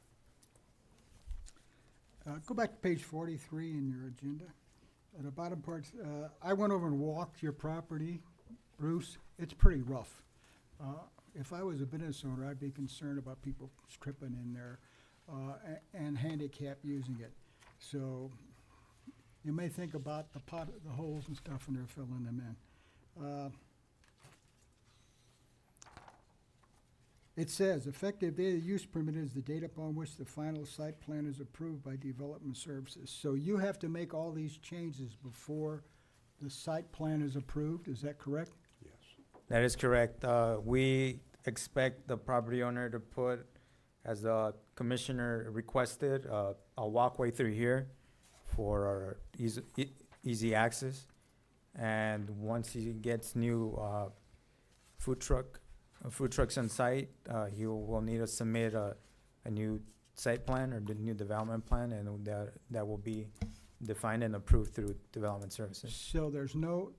Go back to page 43 in your agenda. At the bottom part, I went over and walked your property, Bruce. It's pretty rough. If I was a business owner, I'd be concerned about people stripping in there and handicap using it. So you may think about the holes and stuff when they're filling them in. It says, effective date of use permit is the date upon which the final site plan is approved by development services. So you have to make all these changes before the site plan is approved, is that correct? Yes. That is correct. We expect the property owner to put, as the commissioner requested, a walkway through here for our easy access. And once he gets new food trucks on site, he will need to submit a new site plan or the new development plan, and that will be defined and approved through development services. So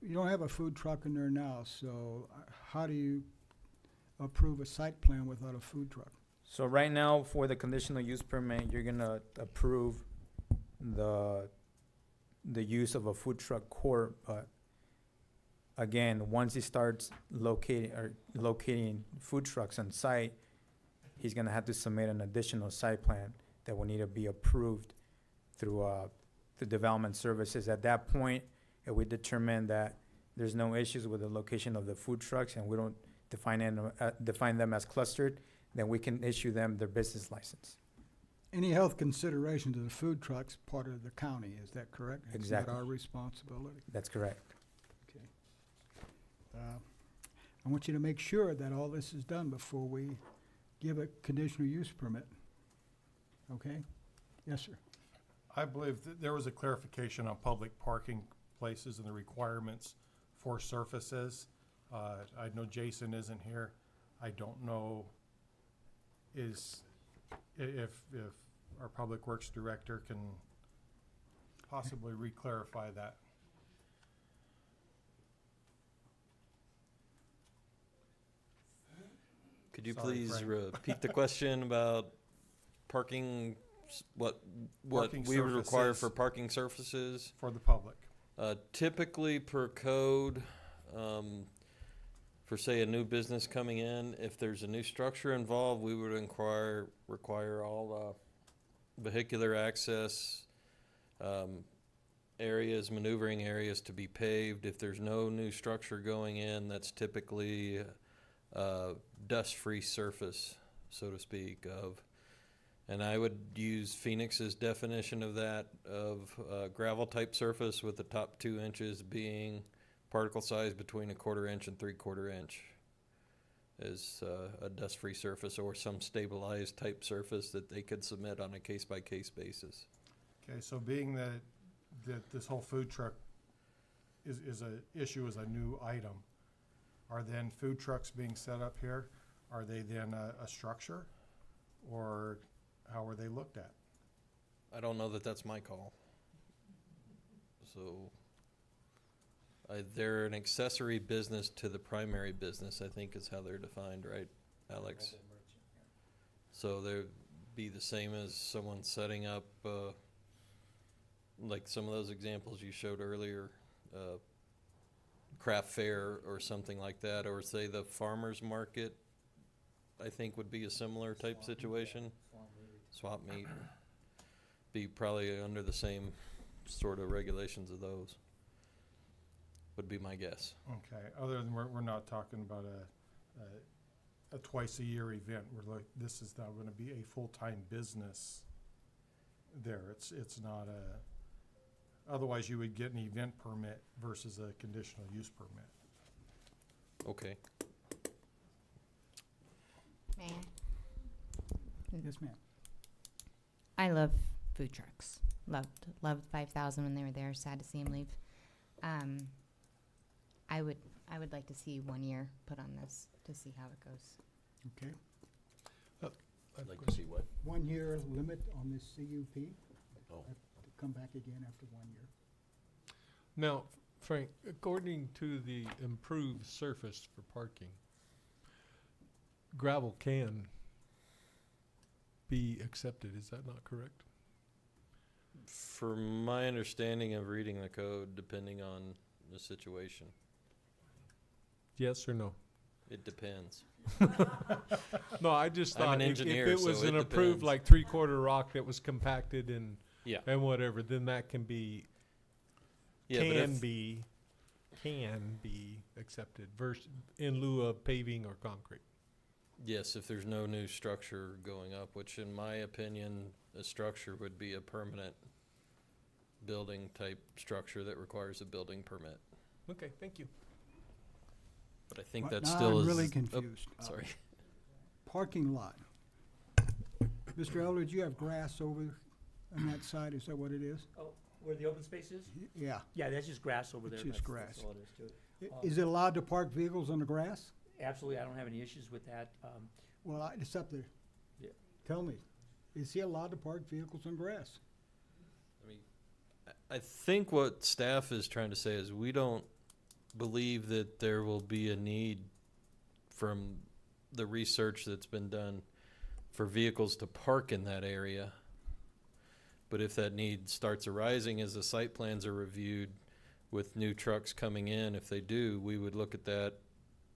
you don't have a food truck in there now, so how do you approve a site plan without a food truck? So right now, for the conditional use permit, you're gonna approve the use of a food truck court, but again, once he starts locating food trucks on site, he's gonna have to submit an additional site plan that will need to be approved through the development services. At that point, if we determine that there's no issues with the location of the food trucks and we don't define them as clustered, then we can issue them their business license. Any health consideration to the food trucks part of the county, is that correct? Exactly. It's not our responsibility. That's correct. Okay. I want you to make sure that all this is done before we give a conditional use permit. Okay? Yes, sir. I believe that there was a clarification on public parking places and the requirements for surfaces. I know Jason isn't here. I don't know if our Public Works Director can possibly re-clarify that. Could you Sorry, please Frank. repeat the question about parking, what Parking we would require for surfaces. parking surfaces? For the public. Typically per code, for say a new business coming in, if there's a new structure involved, we would require all vehicular access areas, maneuvering areas to be paved. If there's no new structure going in, that's typically dust-free surface, so to speak, and I would use Phoenix's definition of that, of gravel-type surface with the top 2 inches being particle size between 1/4 inch and 3/4 inch is a dust-free surface, or some stabilized type surface that they could submit on a case-by-case basis. Okay, so being that this whole food truck is a issue, is a new item, are then food trucks being set up here? Are they then a structure, or how are they looked at? I don't know that that's my call. So they're an accessory business to the primary business, I think is how they're defined, right, Alex? So they'd be the same as someone setting up, like some of those examples you showed earlier, craft fair or something like that, or say the farmer's market, I think would be a similar type situation. swap meet, be probably under the same sort of regulations of those, would be my guess. Okay, other than we're not talking about a twice-a-year event, we're like, this is now gonna be a full-time business there, it's not otherwise you would get an event permit versus a conditional use permit. Okay. Man, Yes, ma'am. I love food trucks. Loved 5,000 when they were there. Sad to see them leave. I would like to see 1 year put on this to see how it goes. Okay. I'd like to see what? 1 year limit on this CUP. Oh. Have to come back again after 1 year. Now, Frank, according to the improved surface for parking, gravel can be accepted, is that not correct? From my understanding of reading the code, depending on the situation, Yes or no? it depends. No, I just I'm thought an if engineer, it was so an it approved depends. like 3/4 rock that was compacted and Yeah. whatever, then that can be Yeah, but can be accepted versus in lieu of paving or concrete. yes, if there's no new structure going up, which in my opinion, a structure would be a permanent building type structure that requires a building permit. Okay, thank you. But I think But that now still I'm is. really oh, confused. Sorry. Parking lot. Mr. Eldridge, you have grass over on that side, is that what it is? Oh, where the open space is? Yeah. Yeah, that's just grass over there. It's just That's- that's grass. all it is to it. Is it allowed to park vehicles on the grass? Absolutely, I don't have any issues with that. Well, it's up there. Yeah. Tell me, is he allowed to park vehicles on grass? I mean, I think what staff is trying to say is we don't believe that there will be a need from the research that's been done for vehicles to park in that area. But if that need starts arising as the site plans are reviewed with new trucks coming in, if they do, we would look at that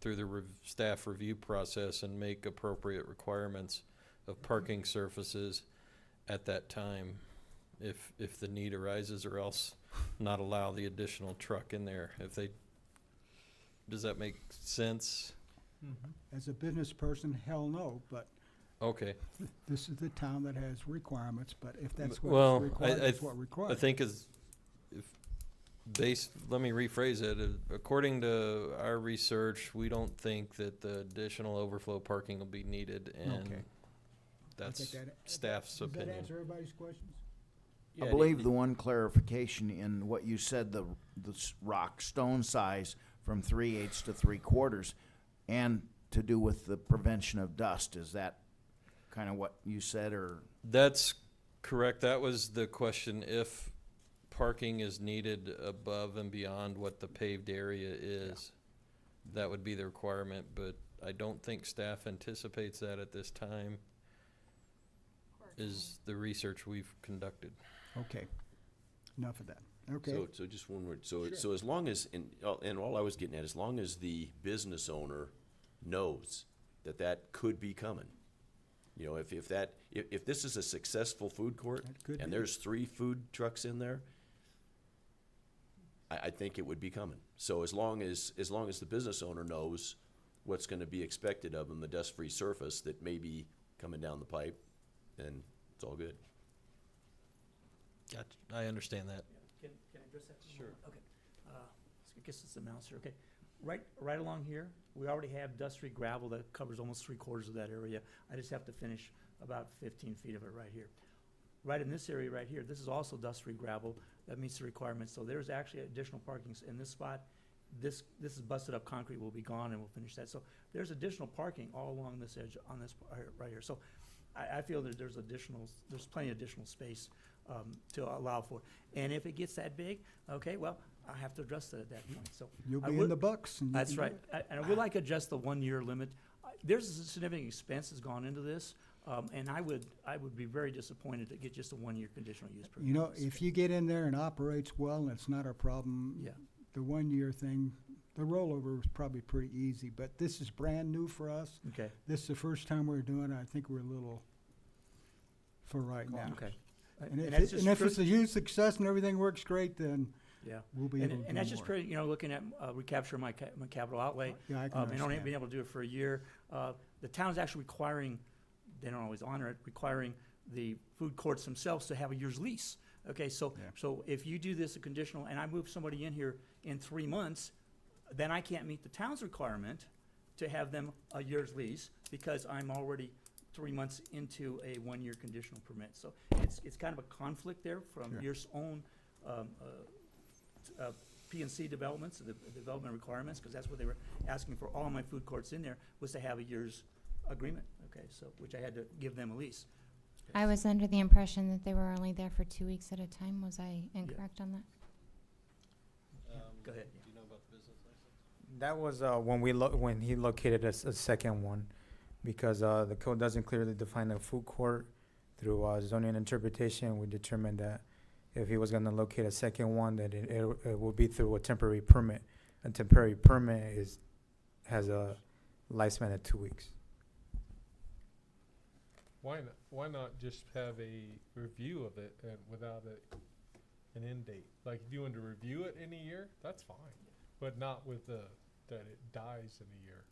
through the staff review process and make appropriate requirements of parking surfaces at that time, if the need arises, or else not allow the additional truck in there. If they, does that make sense? As a business person, hell no, but Okay. this is the town that has requirements, but if that's Well, what's required, I that's what required. I think let me rephrase it. According to our research, we don't think that the additional overflow parking will be needed, and Okay. that's that- staff's Does that opinion. answer everybody's questions? Yeah, I and believe the one clarification in what you said, the rock stone size from 3/8 to 3/4, and to do with the prevention of dust, is that kind of what you said, or? That's correct. That was the question. If parking is needed above and beyond what the paved area is, that would be the requirement, but I don't think staff anticipates that at this time, is the research we've conducted. Okay, enough of that. Okay, So just one word, so as long as, and all I was getting at, as long as the business owner knows that could be coming. You know, if this is a successful food court, That could and be. there's 3 food trucks in there, I think it would be coming. So as long as the business owner knows what's gonna be expected of them, the dust-free surface that may be coming down the pipe, then it's all good. Gotcha. I understand that. Can I address that? Sure. Okay. I guess it's the mouse here. Okay. Right along here, we already have dust-free gravel that covers almost 3/4 of that area. I just have to finish about 15 feet of it right here. Right in this area right here, this is also dust-free gravel that meets the requirements. So there's actually additional parking in this spot. This is busted up concrete will be gone, and we'll finish that. So there's additional parking all along this edge on this right here. So I feel that there's plenty of additional space to allow for. And if it gets that big, okay, well, I have to address that at that point. So you'll I be in would- the bucks. And you That's can do right. it. And I would like to adjust the 1-year limit. There's a significant expense that's gone into this, and I would be very disappointed to get just a 1-year conditional use permit. You know, if you get in there and operates well and it's not a problem, Yeah. the 1-year thing, the rollover is probably pretty easy, but this is brand new for us. Okay. This is the first time we're doing it. I think we're a little for right now. Okay. And if, that's it- just and if true- it's a huge success and everything works great, then Yeah. we'll be able to do And that's just more. pretty, you know, looking at recapture my capital outlay. Yeah, I can And only understand. being able to do it for a year. The town's actually requiring, they don't always honor it, requiring the food courts themselves to have a year's lease. Okay, so, Yeah. so if you do this a conditional, and I move somebody in here in 3 months, then I can't meet the town's requirement to have them a year's lease because I'm already 3 months into a 1-year conditional permit. So it's kind of a conflict there from Sure. your own P&C developments, the development requirements, because that's what they were asking for all my food courts in there, was to have a year's agreement, okay, so, which I had to give them a lease. I was under the impression that they were only there for 2 weeks at a time. Was I incorrect on that? Go ahead. Do you know about the business license? That was when he located a second one, because the code doesn't clearly define a food court. Through zoning interpretation, we determined that if he was going to locate a second one, that it will be through a temporary permit. A temporary permit has a lifespan of 2 weeks. Why not just have a review of it and without an end date? Like, if you want to review it in a year, that's fine, but not with that it dies in a year.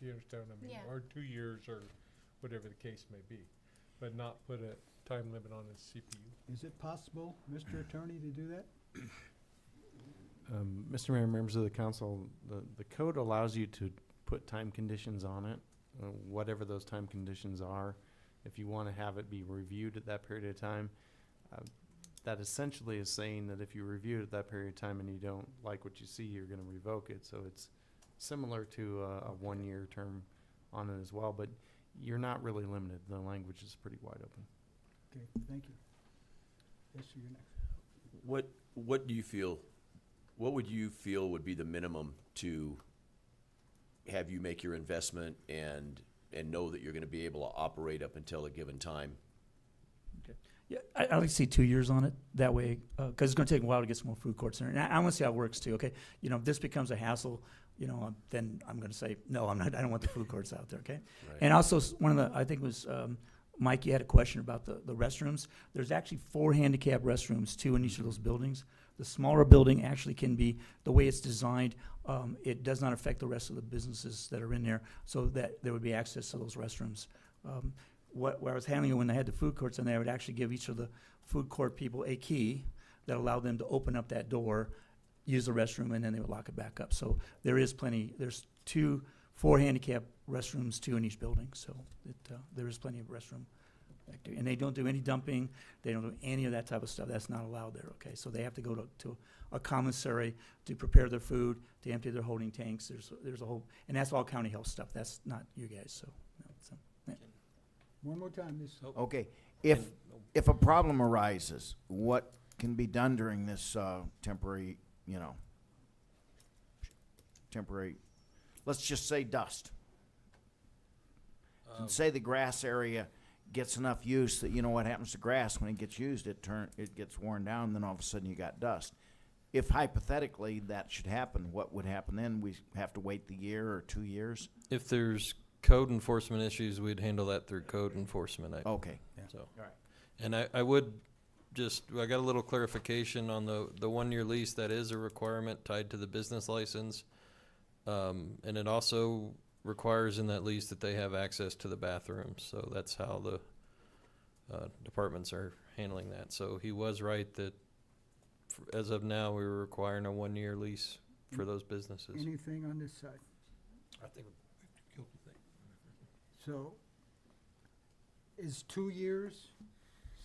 You understand what I mean? Yeah. Or 2 years, or whatever the case may be, but not put a time limit on his CPU. Is it possible, Mr. Attorney, to do that? Mr. Mayor, members of the council, the code allows you to put time conditions on it, whatever those time conditions are. If you want to have it be reviewed at that period of time, that essentially is saying that if you review it at that period of time and you don't like what you see, you're going to revoke it. So it's similar to a 1-year term on it as well, but you're not really limited. The language is pretty wide open. Okay, thank you. Yes, sir, you're next. What do you feel, what would you feel would be the minimum to have you make your investment and know that you're gonna be able to operate up until a given time? Yeah, I like to see 2 years on it, that way, because it's gonna take a while to get some more food courts in there, and I wanna see how it works too, okay? You know, if this becomes a hassle, you know, then I'm gonna say, no, I don't want the food courts out there, okay? Right. And also, one of the, I think it was, Mike, you had a question about the restrooms. There's actually 4 handicap restrooms, 2 in each of those buildings. The smaller building actually can be, the way it's designed, it does not affect the rest of the businesses that are in there, so that there would be access to those restrooms. Where I was handling it when they had the food courts in there, I would actually give each of the food court people a key that allowed them to open up that door, use the restroom, and then they would lock it back up. So there is plenty, there's 4 handicap restrooms, 2 in each building, so there is plenty of restroom activity. And they don't do any dumping, they don't do any of that type of stuff, that's not allowed there, okay? So they have to go to a commissary to prepare their food, to empty their holding tanks, there's a whole, and that's all county health stuff, that's not you guys, so. Yeah. One more time, Ms. Okay, if a problem arises, what can be done during this temporary, let's just say dust. And say the grass area gets enough use that, you know what happens to grass, when it gets used, it gets worn down, and then all of a sudden you got dust. If hypothetically that should happen, what would happen then? We have to wait the year or 2 years? If there's code enforcement issues, we'd handle that through code enforcement. Okay. So, All right. and I would just, I got a little clarification on the 1-year lease. That is a requirement tied to the business license. And it also requires in that lease that they have access to the bathrooms. So that's how the departments are handling that. So he was right that as of now, we were requiring a 1-year lease for those businesses. Anything on this side? I think we've killed the thing. So, is 2 years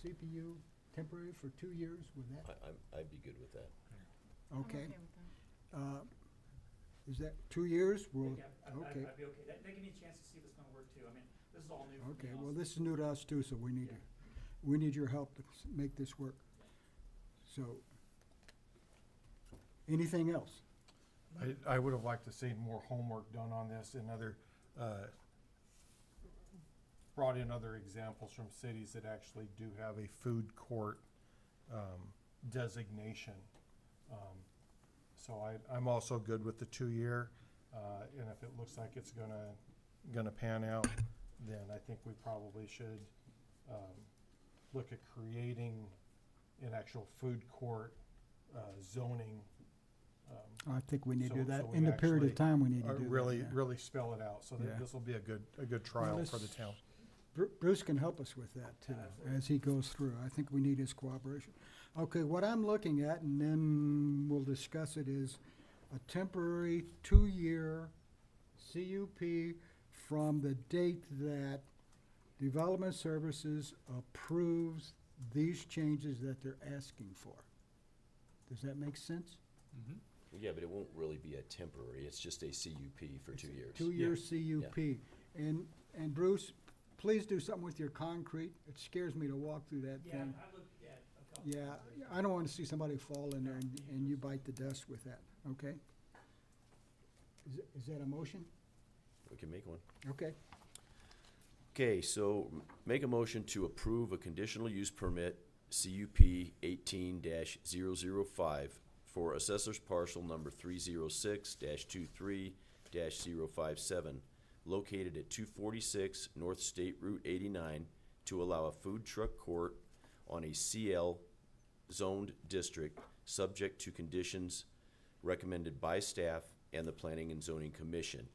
CPU temporary for 2 years with that? I'd be good with that. Okay. Is that 2 years? Well, Yeah, okay. I'd be okay. That give me a chance to see if it's gonna work too. I mean, this is all new for me Okay, also. well, this is new to us too, so we need your help to make this work. So, anything else? I would have liked to see more homework done on this and brought in other examples from cities that actually do have a food court designation. So I'm also good with the 2-year, and if it looks like it's gonna pan out, then I think we probably should look at creating an actual food court zoning. I think we need to do so that. we In the period of actually, time, we need to do that. Really, yeah. really spell it out, so Yeah. that this will be a good trial for the let's- town. Bruce can help us with that too, as he goes through. I think we need his cooperation. Okay, what I'm looking at, and then we'll discuss it, is a temporary 2-year CUP from the date that Development Services approves these changes that they're asking for. Does that make sense? Yeah, but it won't really be a temporary, it's just a CUP for 2 years. 2-year CUP. And Bruce, please do something with your concrete. It scares me to walk through that thing. Yeah, I don't want to see somebody fall in there and you bite the dust with that, okay? Is that a motion? We can make one. Okay. Okay, so make a motion to approve a conditional use permit, CUP 18-005 for assessor's parcel number 306-23-057, located at 246 North State Route 89, to allow a food truck court on a CL zoned district, subject to conditions recommended by staff and the Planning and Zoning Commission,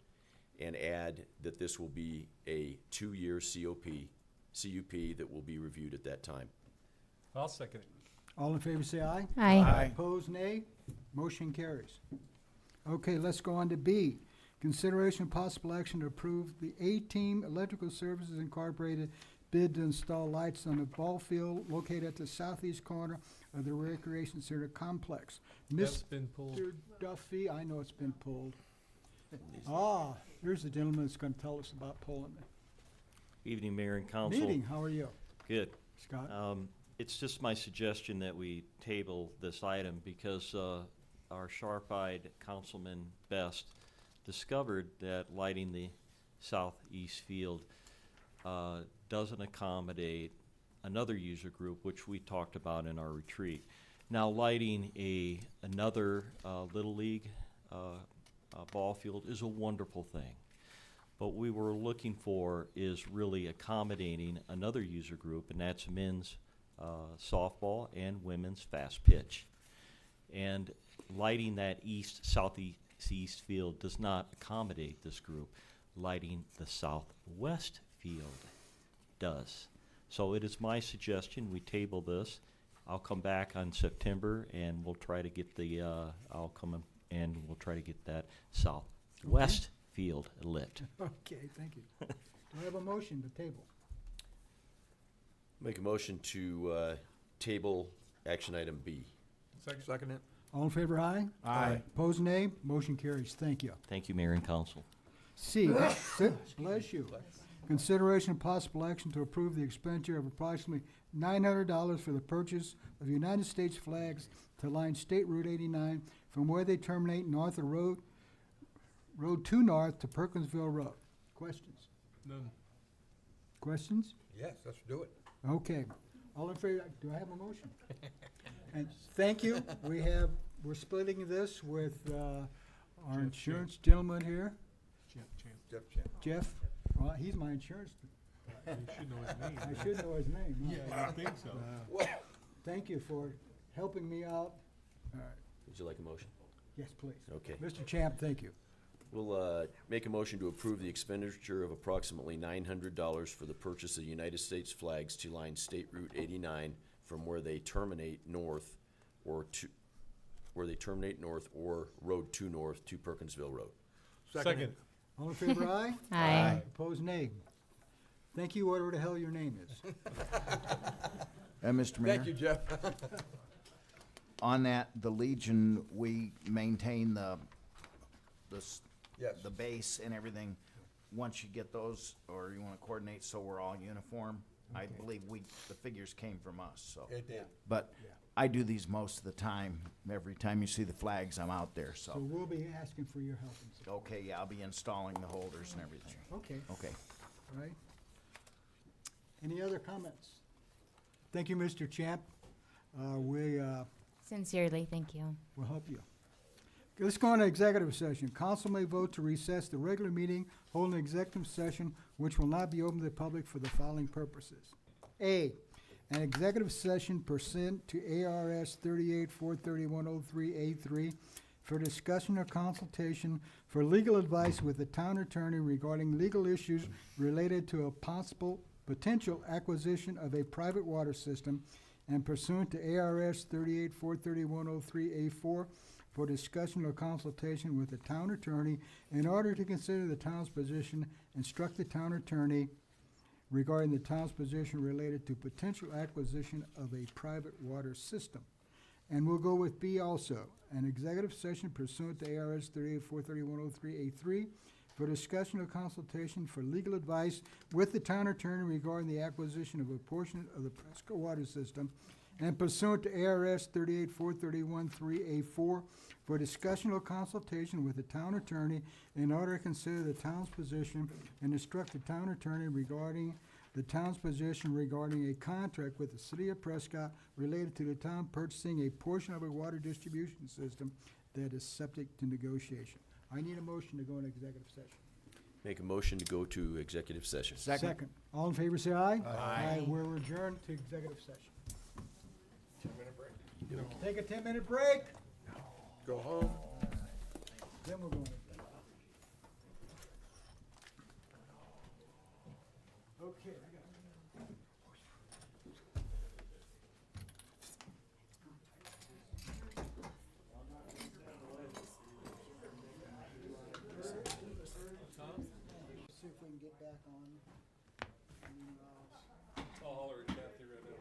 and add that this will be a 2-year CUP that will be reviewed at that time. I'll second it. All in favor, say aye. Aye. Opposed, nay. Motion carries. Okay, let's go on to B. Consideration of possible action to approve the A-Team Electrical Services Incorporated bid to install lights on the ball field located at the southeast corner of the Recreation Center complex. That's been pulled. Mr. Duffy, I know it's been pulled. Ah, here's the gentleman that's gonna tell us about pulling it. Evening, Mayor and Council. Meeting, how are you? Good. Scott? It's just my suggestion that we table this item because our sharp-eyed Councilman Best discovered that lighting the southeast field doesn't accommodate another user group, which we talked about in our retreat. Now, lighting another Little League ball field is a wonderful thing. But what we were looking for is really accommodating another user group, and that's men's softball and women's fast pitch. And lighting that southeast field does not accommodate this group. Lighting the southwest field does. So it is my suggestion we table this. I'll come back on September and we'll try to get the, I'll come and we'll try to get that southwest field lit. Okay, thank you. Do I have a motion to table? Make a motion to table action item B. Second it. All in favor, aye? Aye. Opposed, nay? Motion carries. Thank you. Thank you, Mayor and Council. C, bless you. Consideration of possible action to approve the expenditure of approximately $900 for the purchase of United States flags to line State Route 89 from where they terminate north of Road 2 North to Perkinsville Road. Questions? None. Questions? Yes, let's do it. Okay. All in favor, do I have a motion? And thank you. We're splitting this with our insurance gentleman here, Jeff. Jeff. Well, he's my insurance. You should know his name. I should know his name. huh? Yeah, I think so. Thank you for helping me out. All right. Would you like a motion? Yes, please. Okay. Mr. Champ, thank you. We'll make a motion to approve the expenditure of approximately $900 for the purchase of United States flags to line State Route 89 from where they terminate north or Road 2 North to Perkinsville Road. Second. All in favor, aye? Aye. Opposed, nay. Thank you, whatever the hell your name is. And Mr. Mayor? Thank you, Jeff. On that, the Legion, we maintain Yes. the base and everything. Once you get those, or you wanna coordinate so we're all uniform, I believe the figures came from us, so. It did. But I do these most of the time. Every time you see the flags, I'm out there, So so. we'll be asking for your help and support. Okay, yeah, I'll be installing the holders and everything. Okay, Okay. all right. Any other comments? Thank you, Mr. Champ. We Sincerely, thank you. will help you. Okay, let's go on to executive session. Council may vote to recess the regular meeting, hold an executive session which will not be open to the public for the following purposes. A, an executive session pursuant to ARS 38-431-03A3 for discussion or consultation for legal advice with the town attorney regarding legal issues related to a potential acquisition of a private water system, and pursuant to ARS 38-431-03A4 for discussion or consultation with the town attorney in order to consider the town's position, instruct the town attorney regarding the town's position related to potential acquisition of a private water system. And we'll go with B also, an executive session pursuant to ARS 38-431-03A3 for discussion or consultation for legal advice with the town attorney regarding the acquisition of a portion of the Presco water system, and pursuant to ARS 38-431-3A4 for discussion or consultation with the town attorney in order to consider the town's position and instruct the town attorney regarding the town's position regarding a contract with the city of Prescott related to the town purchasing a portion of a water distribution system that is subject to negotiation. I need a motion to go into executive session. Make a motion to go to executive session. Second. All in favor, say aye. Aye. We're adjourned to executive session. 10-minute break. Take a 10-minute break. Go home. Then we're going. Okay. See if we can get back on. I'll holler at Kathy right now.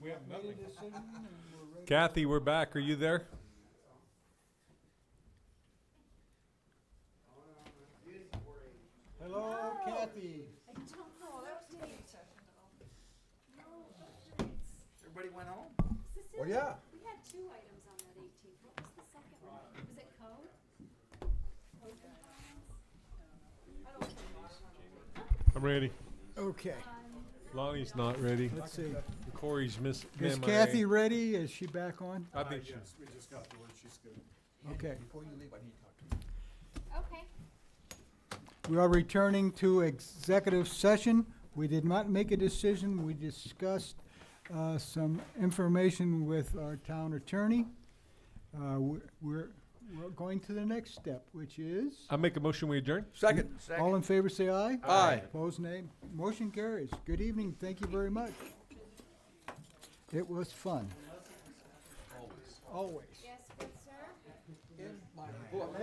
We have nothing. We have Made a nothing. decision and we're ready. Kathy, we're back. Are you there? Hello, Kathy. I don't know, that was taking a second Everybody went home? Well, yeah. We had two items on that 18th. What was the second one? Was it code? I'm ready. Okay. Lonnie's not ready. Let's see. Corey's Is MIA. Kathy ready? Is she back on? I think she. We just got the word, she's good. Okay. Before you leave, I need to talk to you. Okay. We are returning to executive session. We did not make a decision. We discussed some information with our town attorney. We're going to the next step, which is, I make a motion, we adjourn? Second. all in favor, say aye. Aye. Opposed, nay. Motion carries. Good evening. Thank you very much. It was fun. Always. Yes, good sir. In my book.